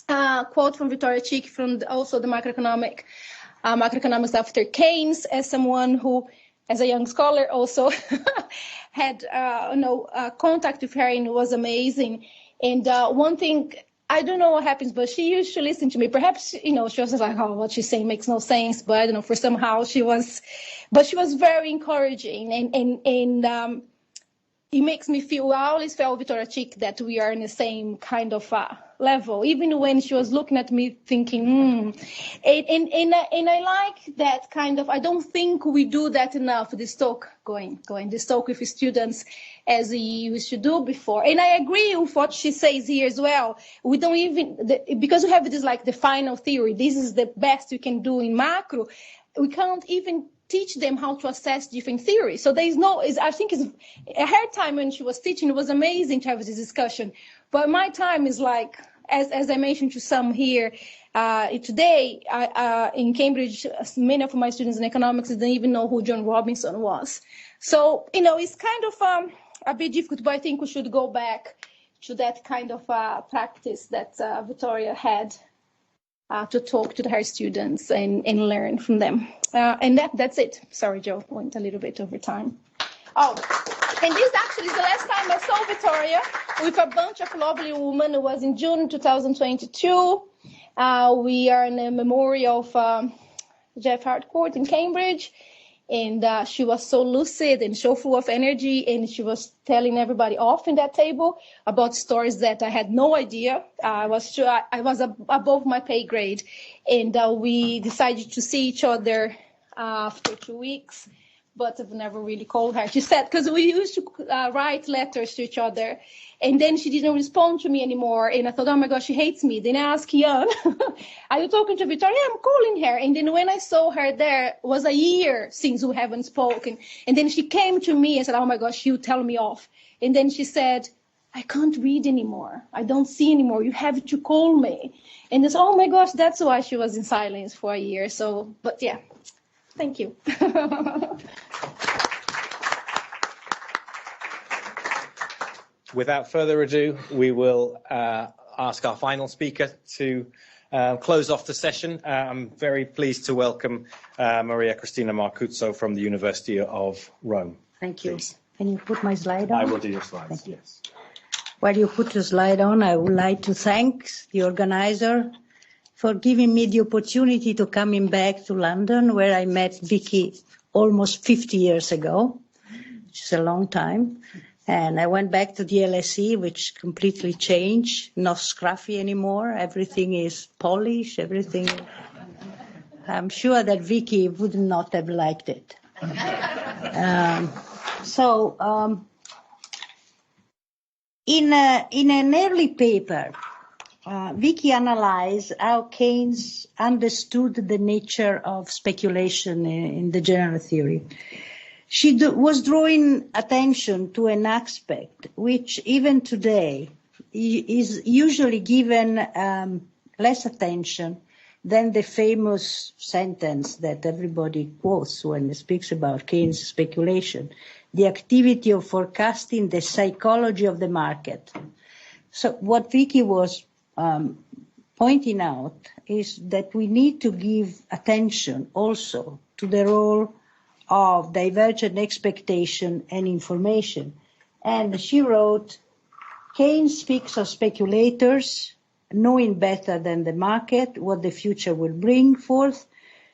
quote from Victoria Chick from also the macroeconomics after Keynes, as someone who, as a young scholar, also had contact with her, and it was amazing. And one thing, I don't know what happens, but she used to listen to me. Perhaps, she was like, oh, what she's saying makes no sense. But I don't know, for somehow she was very encouraging. And it makes me feel, I always felt Victoria Chick that we are in the same kind of level, even when she was looking at me thinking, and I like that kind of, I don't think we do that enough, this talk this talk with students as we used to do before. And I agree with what she says here as well. We don't even, because we have this like the final theory, this is the best we can do in macro, we can't even teach them how to assess different theories. So there is no, I think it's her time when she was teaching, it was amazing to have this discussion. But my time is like, as I mentioned to some here today, in Cambridge, many of my students in economics didn't even know who John Robinson was. So, it's kind of a bit difficult, but I think we should go back to that kind of practice that Victoria had to talk to her students and learn from them. And that's it. Sorry, Joe, went a little bit over time. Oh, and this actually is the last time I saw Victoria with a bunch of lovely women. It was in June 2022. We are in a memorial of Jeff Harcourt in Cambridge. And she was so lucid and so full of energy. And she was telling everybody off in that table about stories that I had no idea. I was above my pay grade. And we decided to see each other after 2 weeks. But I've never really called her. She said, because we used to write letters to each other. And then she didn't respond to me anymore. And I thought, oh my gosh, she hates me. Then I asked Jan, are you talking to Victoria? Yeah, I'm calling her. And then when I saw her there, it was a year since we haven't spoken. And then she came to me and said, oh my gosh, you tell me off. And then she said, I can't read anymore. I don't see anymore. You have to call me. And I said, oh my gosh, that's why she was in silence for a year. So, but yeah, thank you. Without further ado, we will ask our final speaker to close off the session. I'm very pleased to welcome Maria Cristina Marcuzzo from the University of Rome. Thank you. Please. Can you put my slide on? I will do your slides, yes. While you put your slide on, I would like to thank the organizer for giving me the opportunity to coming back to London, where I met Vicky almost 50 years ago, which is a long time. And I went back to the LSE, which completely changed, not scruffy anymore. Everything is polished, everything. I'm sure that Vicky would not have liked it. In an early paper, Vicky analyzed how Keynes understood the nature of speculation in the general theory. She was drawing attention to an aspect which even today is usually given less attention than the famous sentence that everybody quotes when it speaks about Keynes speculation, the activity of forecasting the psychology of the market. So what Vicky was pointing out is that we need to give attention also to the role of divergent expectation and information. And she wrote, Keynes speaks of speculators knowing better than the market what the future will bring forth,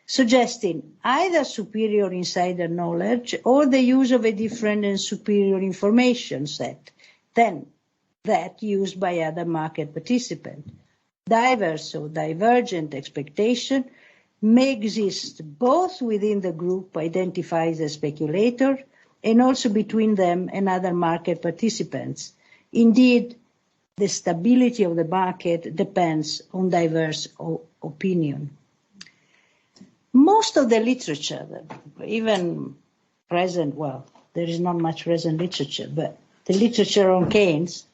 suggesting either superior insider knowledge or the use of a different and superior information set than that used by other market participants. Diverse or divergent expectation may exist both within the group identified as a speculator and also between them and other market participants. Indeed, the stability of the market depends on diverse opinion. Most of the literature, even present, well, there is not much present literature, but the literature on Keynes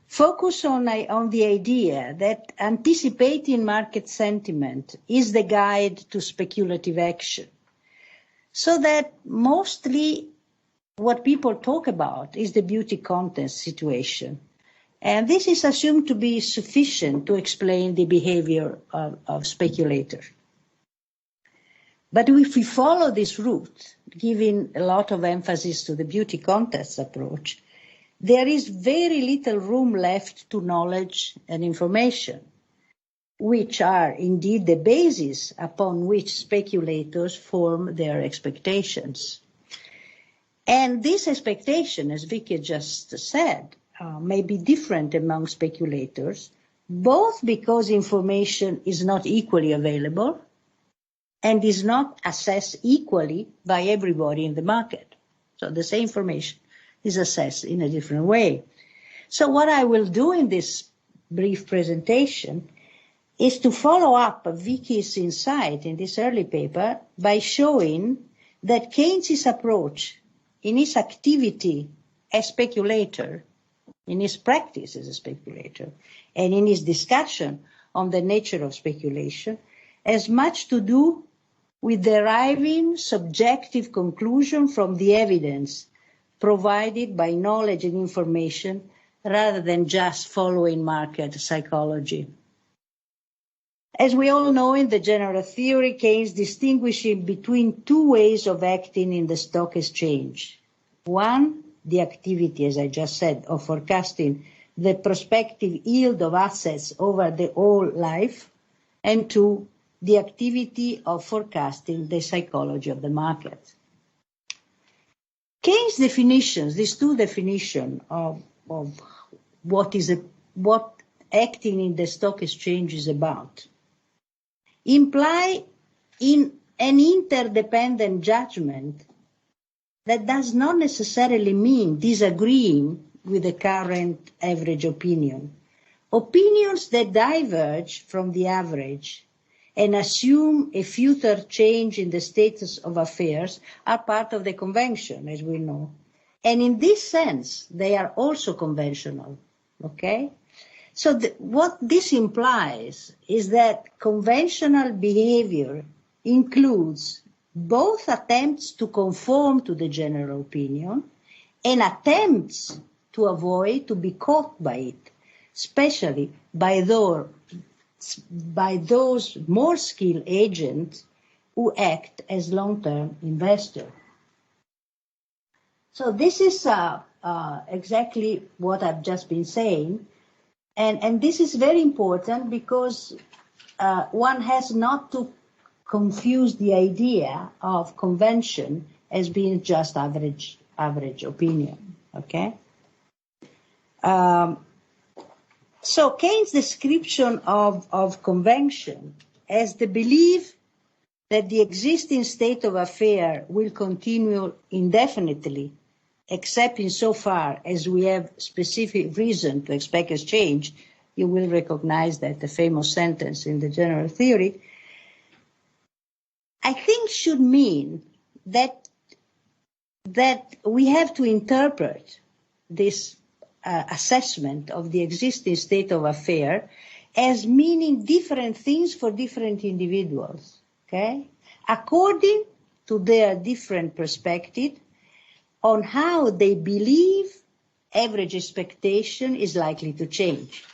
focus on the idea that anticipating market sentiment is the guide to speculative action. So that mostly what people talk about is the beauty contest situation. And this is assumed to be sufficient to explain the behavior of speculators. But if we follow this route, giving a lot of emphasis to the beauty contest approach, there is very little room left to knowledge and information, which are indeed the basis upon which speculators form their expectations. And this expectation, as Vicky just said, may be different among speculators, both because information is not equally available and is not assessed equally by everybody in the market. So the same information is assessed in a different way. So what I will do in this brief presentation is to follow up Vicky's insight in this early paper by showing that Keynes's approach in his activity as speculator, in his practice as a speculator, and in his discussion on the nature of speculation, has much to do with deriving subjective conclusion from the evidence provided by knowledge and information rather than just following market psychology. As we all know, in the general theory, Keynes distinguishes between two ways of acting in the stock exchange. One, the activity, as I just said, of forecasting the prospective yield of assets over the whole life, and two, the activity of forecasting the psychology of the market. Keynes' definitions, these two definitions of what acting in the stock exchange is about, imply in an interdependent judgment that does not necessarily mean disagreeing with the current average opinion. Opinions that diverge from the average and assume a future change in the status of affairs are part of the convention, as we know. And in this sense, they are also conventional, okay? So what this implies is that conventional behavior includes both attempts to conform to the general opinion and attempts to avoid to be caught by it, especially by those more skilled agents who act as long-term investors. So this is exactly what I've just been saying. And this is very important because one has not to confuse the idea of convention as being just average opinion, okay? So Keynes' description of convention as the belief that the existing state of affairs will continue indefinitely, except insofar as we have specific reason to expect a change. You will recognize that the famous sentence in the general theory, I think should mean that we have to interpret this assessment of the existing state of affairs as meaning different things for different individuals, okay? According to their different perspective on how they believe average expectation is likely to change.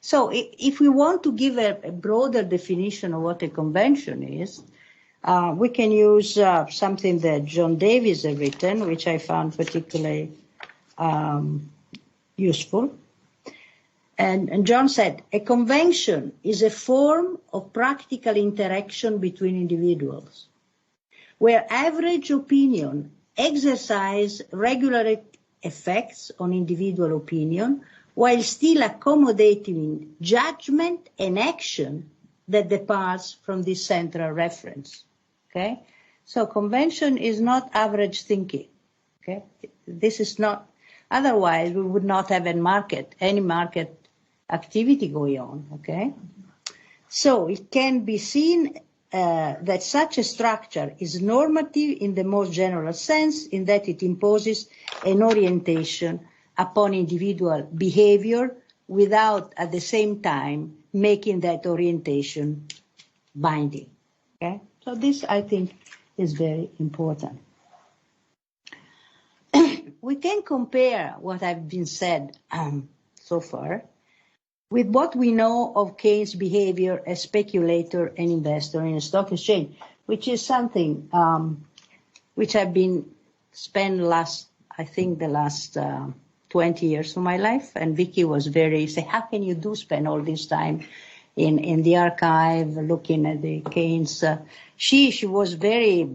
So if we want to give a broader definition of what a convention is, we can use something that John Davies has written, which I found particularly useful. And John said, a convention is a form of practical interaction between individuals, where average opinion exercise regular effects on individual opinion, while still accommodating judgment and action that departs from this central reference. Okay? So convention is not average thinking. Okay? This is not, otherwise we would not have any market activity going on. Okay? So it can be seen that such a structure is normative in the most general sense, in that it imposes an orientation upon individual behavior without at the same time making that orientation binding. Okay? So this, I think, is very important. We can compare what I've been said so far with what we know of Keynes' behavior as speculator and investor in a stock exchange, which is something which I've been spent the last 20 years of my life. And Vicky was say, how can you spend all this time in the archive looking at the Keynes? She was very,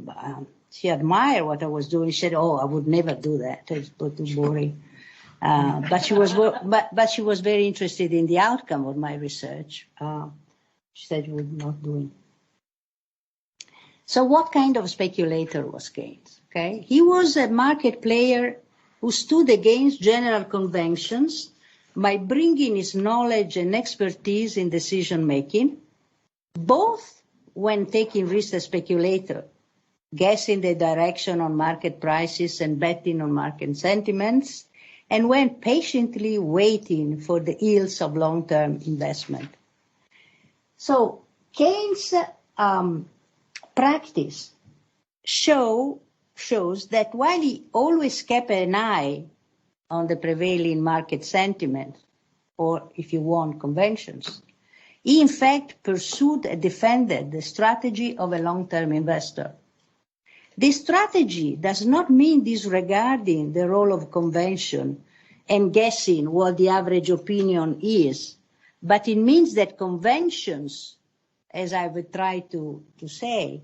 she admired what I was doing. She said, oh, I would never do that. It's too boring. But she was very interested in the outcome of my research. She said she would not do it. So what kind of speculator was Keynes? Okay, he was a market player who stood against general conventions by bringing his knowledge and expertise in decision making, both when taking risks as speculator, guessing the direction on market prices and betting on market sentiments, and when patiently waiting for the yields of long-term investment. So Keynes' practice shows that while he always kept an eye on the prevailing market sentiment, or if you want, conventions, he in fact pursued and defended the strategy of a long-term investor. This strategy does not mean disregarding the role of convention and guessing what the average opinion is, but it means that conventions, as I would try to say,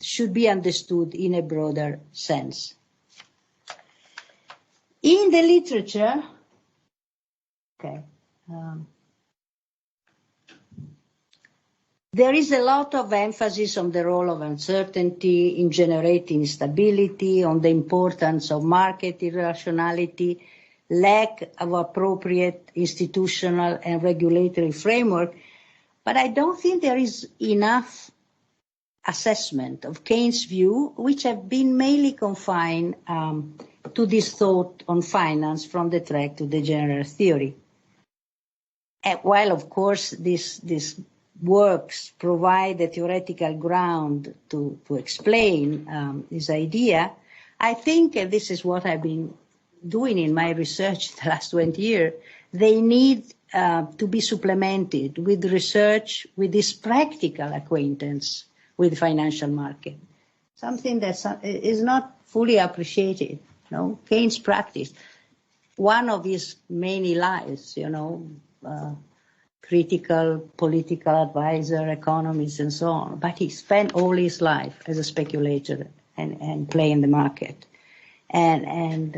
should be understood in a broader sense. In the literature, there is a lot of emphasis on the role of uncertainty in generating stability, on the importance of market irrationality, lack of appropriate institutional and regulatory framework, but I don't think there is enough assessment of Keynes' view, which have been mainly confined to this thought on finance from the track to the general theory. And while, of course, these works provide a theoretical ground to explain this idea, I think, and this is what I've been doing in my research the last 20 years, they need to be supplemented with research with this practical acquaintance with financial market, something that is not fully appreciated. Keynes' practice, one of his many lives, critical political advisor, economist, and so on. But he spent all his life as a speculator and playing the market, and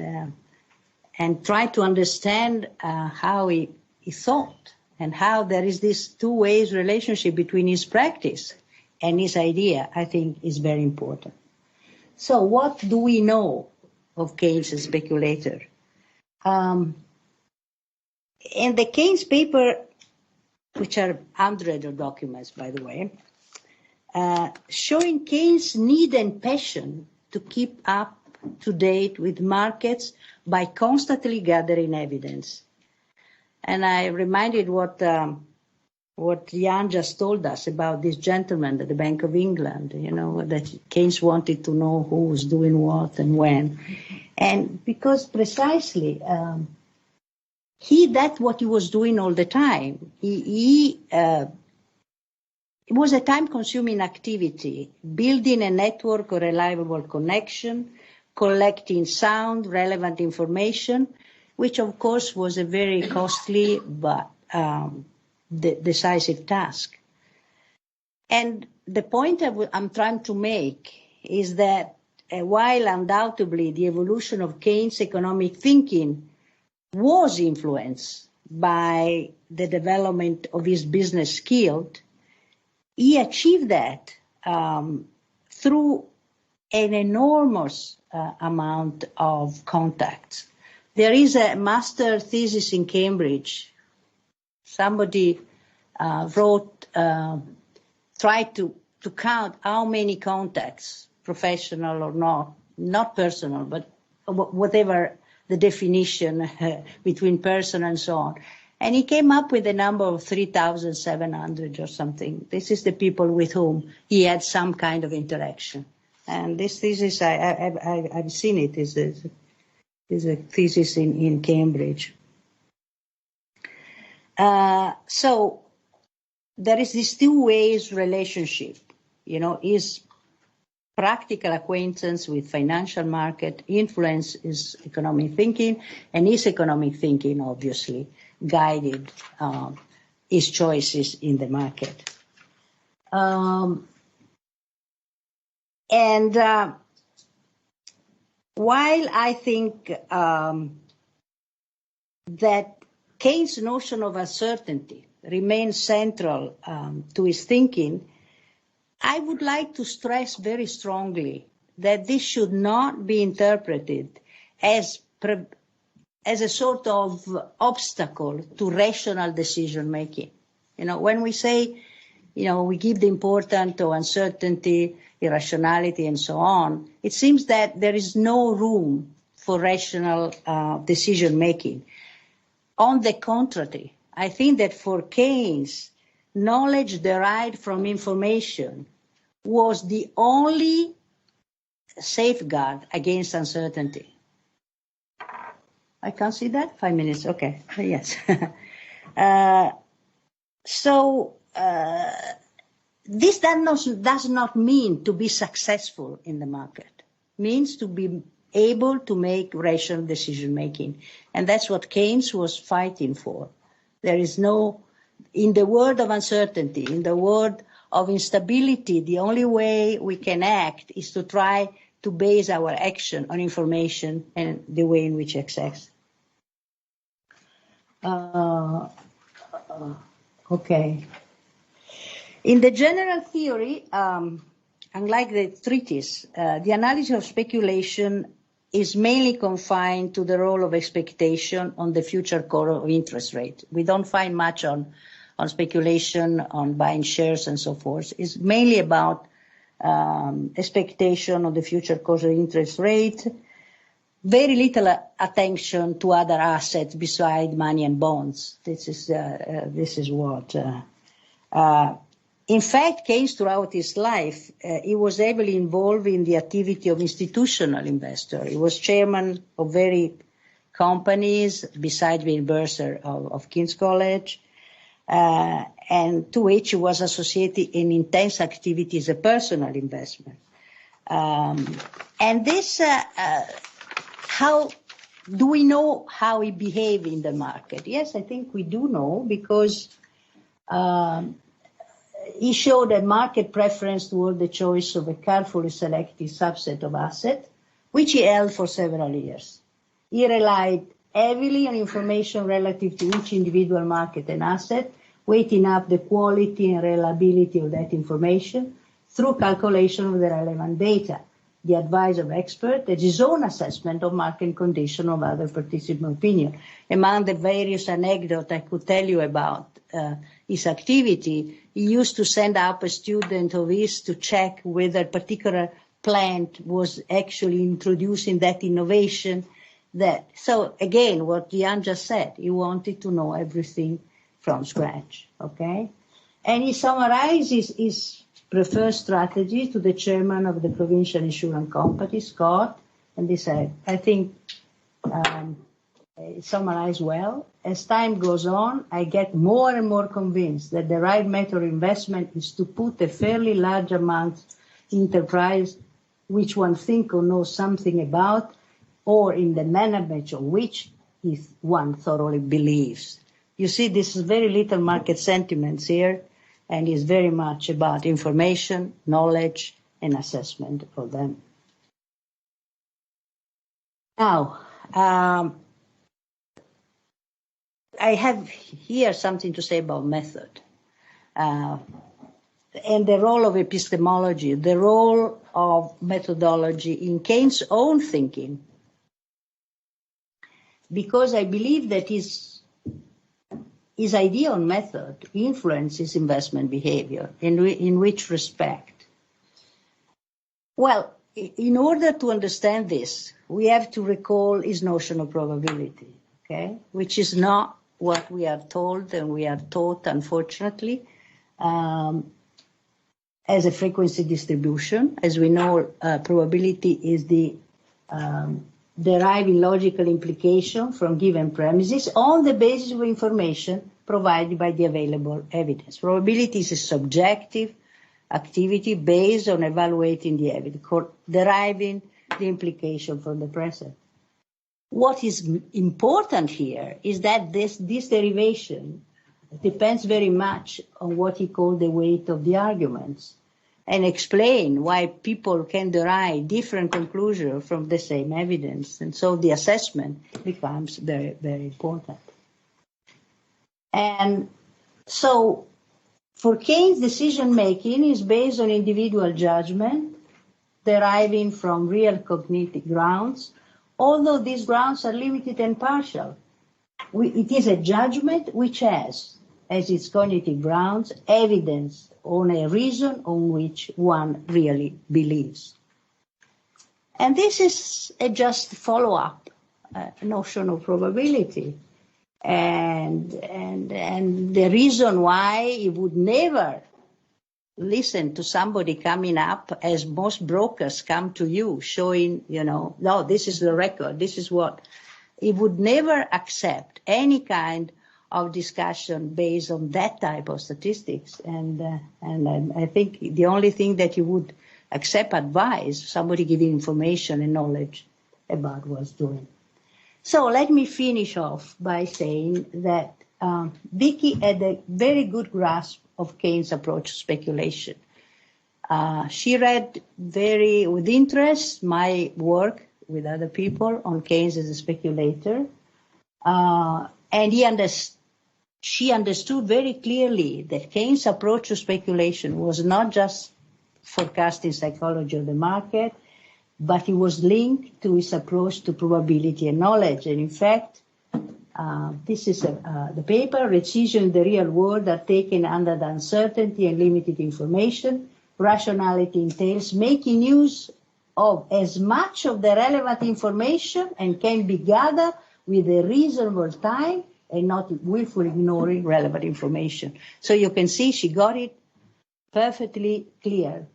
try to understand how he thought and how there is this two-way relationship between his practice and his idea, I think, is very important. So what do we know of Keynes as speculator? In the Keynes paper, which are hundreds of documents, by the way, showing Keynes' need and passion to keep up to date with markets by constantly gathering evidence. And I reminded what Jan just told us about this gentleman at the Bank of England, that Keynes wanted to know who was doing what and when. And because precisely that's what he was doing all the time. It was a time-consuming activity, building a network of reliable connection, collecting sound, relevant information, which of course was a very costly but decisive task. And the point I'm trying to make is that while undoubtedly the evolution of Keynes' economic thinking was influenced by the development of his business skills, he achieved that through an enormous amount of contacts. There is a master thesis in Cambridge. Somebody tried to count how many contacts, professional or not personal, but whatever the definition between person and so on. And he came up with a number of 3,700 or something. This is the people with whom he had some kind of interaction. And this thesis, I've seen it, is a thesis in Cambridge. So there is this two ways relationship, is practical acquaintance with financial market influence his economic thinking, and his economic thinking obviously guided his choices in the market. And while I think that Keynes' notion of uncertainty remains central to his thinking, I would like to stress very strongly that this should not be interpreted as a sort of obstacle to rational decision making. When we say, we give the importance to uncertainty, irrationality, and so on, it seems that there is no room for rational decision making. On the contrary, I think that for Keynes, knowledge derived from information was the only safeguard against uncertainty. I can't see that? 5 minutes, okay, yes. This does not mean to be successful in the market. It means to be able to make rational decision making. And that's what Keynes was fighting for. There is no, in the world of uncertainty, in the world of instability, the only way we can act is to try to base our action on information and the way in which it exists. Okay. In the general theory, unlike the treatise, the analysis of speculation is mainly confined to the role of expectation on the future course of interest rate. We don't find much on speculation, on buying shares and so forth. It's mainly about expectation of the future course of interest rate. Very little attention to other assets beside money and bonds. This is what. In fact, Keynes, throughout his life, he was heavily involved in the activity of institutional investor. He was chairman of very companies, besides being bursar of King's College, and to which he was associated in intense activity as a personal investment. And this, how do we know how he behaved in the market? Yes, I think we do know, because he showed a market preference toward the choice of a carefully selected subset of assets, which he held for several years. He relied heavily on information relative to each individual market and asset, weighting up the quality and reliability of that information through calculation of the relevant data, the advice of experts, and his own assessment of market condition of other participant opinion. Among the various anecdotes I could tell you about his activity, he used to send up a student of his to check whether a particular plant was actually introducing that innovation. So again, what Jan just said, he wanted to know everything from scratch, okay? And he summarizes his preferred strategy to the chairman of the provincial insurance company, Scott, and this I think summarized well. As time goes on, I get more and more convinced that the right method of investment is to put a fairly large amount in enterprise which one thinks or knows something about, or in the management of which one thoroughly believes. You see, this is very little market sentiments here, and is very much about information, knowledge, and assessment of them. Now, I have here something to say about method and the role of epistemology, the role of methodology in Keynes' own thinking, because I believe that his idea on method influences investment behavior. In which respect? Well, in order to understand this, we have to recall his notion of probability, okay, which is not what we are told and we are taught, unfortunately, as a frequency distribution. As we know, probability is the deriving logical implication from given premises on the basis of information provided by the available evidence. Probability is a subjective activity based on evaluating the evidence, deriving the implication from the present. What is important here is that this derivation depends very much on what he called the weight of the arguments, and explain why people can derive different conclusions from the same evidence. And so the assessment becomes very, very important. And so for Keynes, decision-making is based on individual judgment deriving from real cognitive grounds, although these grounds are limited and partial. It is a judgment which has, as its cognitive grounds, evidence on a reason on which one really believes. And this is a just follow-up notion of probability. And the reason why he would never listen to somebody coming up, as most brokers come to you, showing, no, this is the record, this is what. He would never accept any kind of discussion based on that type of statistics. And I think the only thing that you would accept advice, somebody giving information and knowledge about what's doing. So let me finish off by saying that Vicky had a very good grasp of Keynes' approach to speculation. She read with interest my work with other people on Keynes as a speculator, and she understood very clearly that Keynes' approach to speculation was not just forecasting psychology of the market, but it was linked to his approach to probability and knowledge. And in fact, this is the paper, Decisions in the Real World are taken under the uncertainty and limited information. Rationality entails making use of as much of the relevant information and can be gathered with a reasonable time and not willfully ignoring relevant information. So you can see she got it perfectly clear.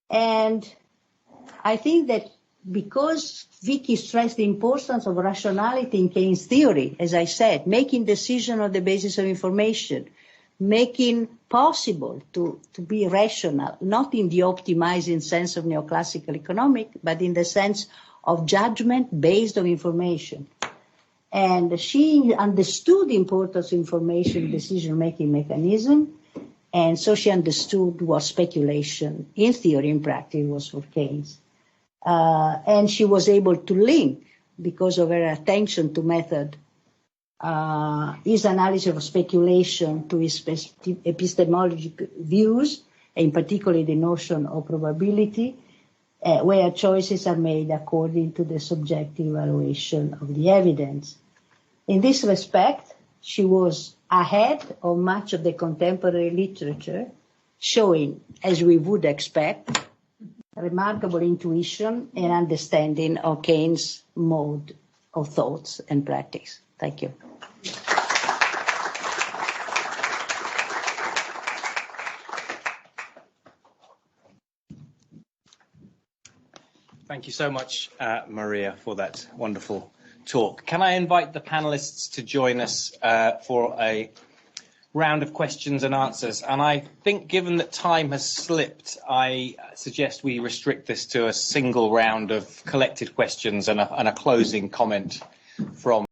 And I think that because Vicky stressed the importance of rationality in Keynes' theory, as I said, making decisions on the basis of information, making possible to be rational, not in the optimizing sense of neoclassical economic, but in the sense of judgment based on information. And she understood the importance of information decision-making mechanism, and so she understood what speculation in theory and practice was for Keynes. And she was able to link, because of her attention to method, his analysis of speculation to his epistemological views, in particular the notion of probability, where choices are made according to the subjective evaluation of the evidence. In this respect, she was ahead of much of the contemporary literature, showing, as we would expect, remarkable intuition and understanding of Keynes' mode of thoughts and practice. Thank you. Thank you so much, Maria, for that wonderful talk. Can I invite the panelists to join us for a round of questions and answers? And I think, given that time has slipped, I suggest we restrict this to a single round of collected questions and a closing comment from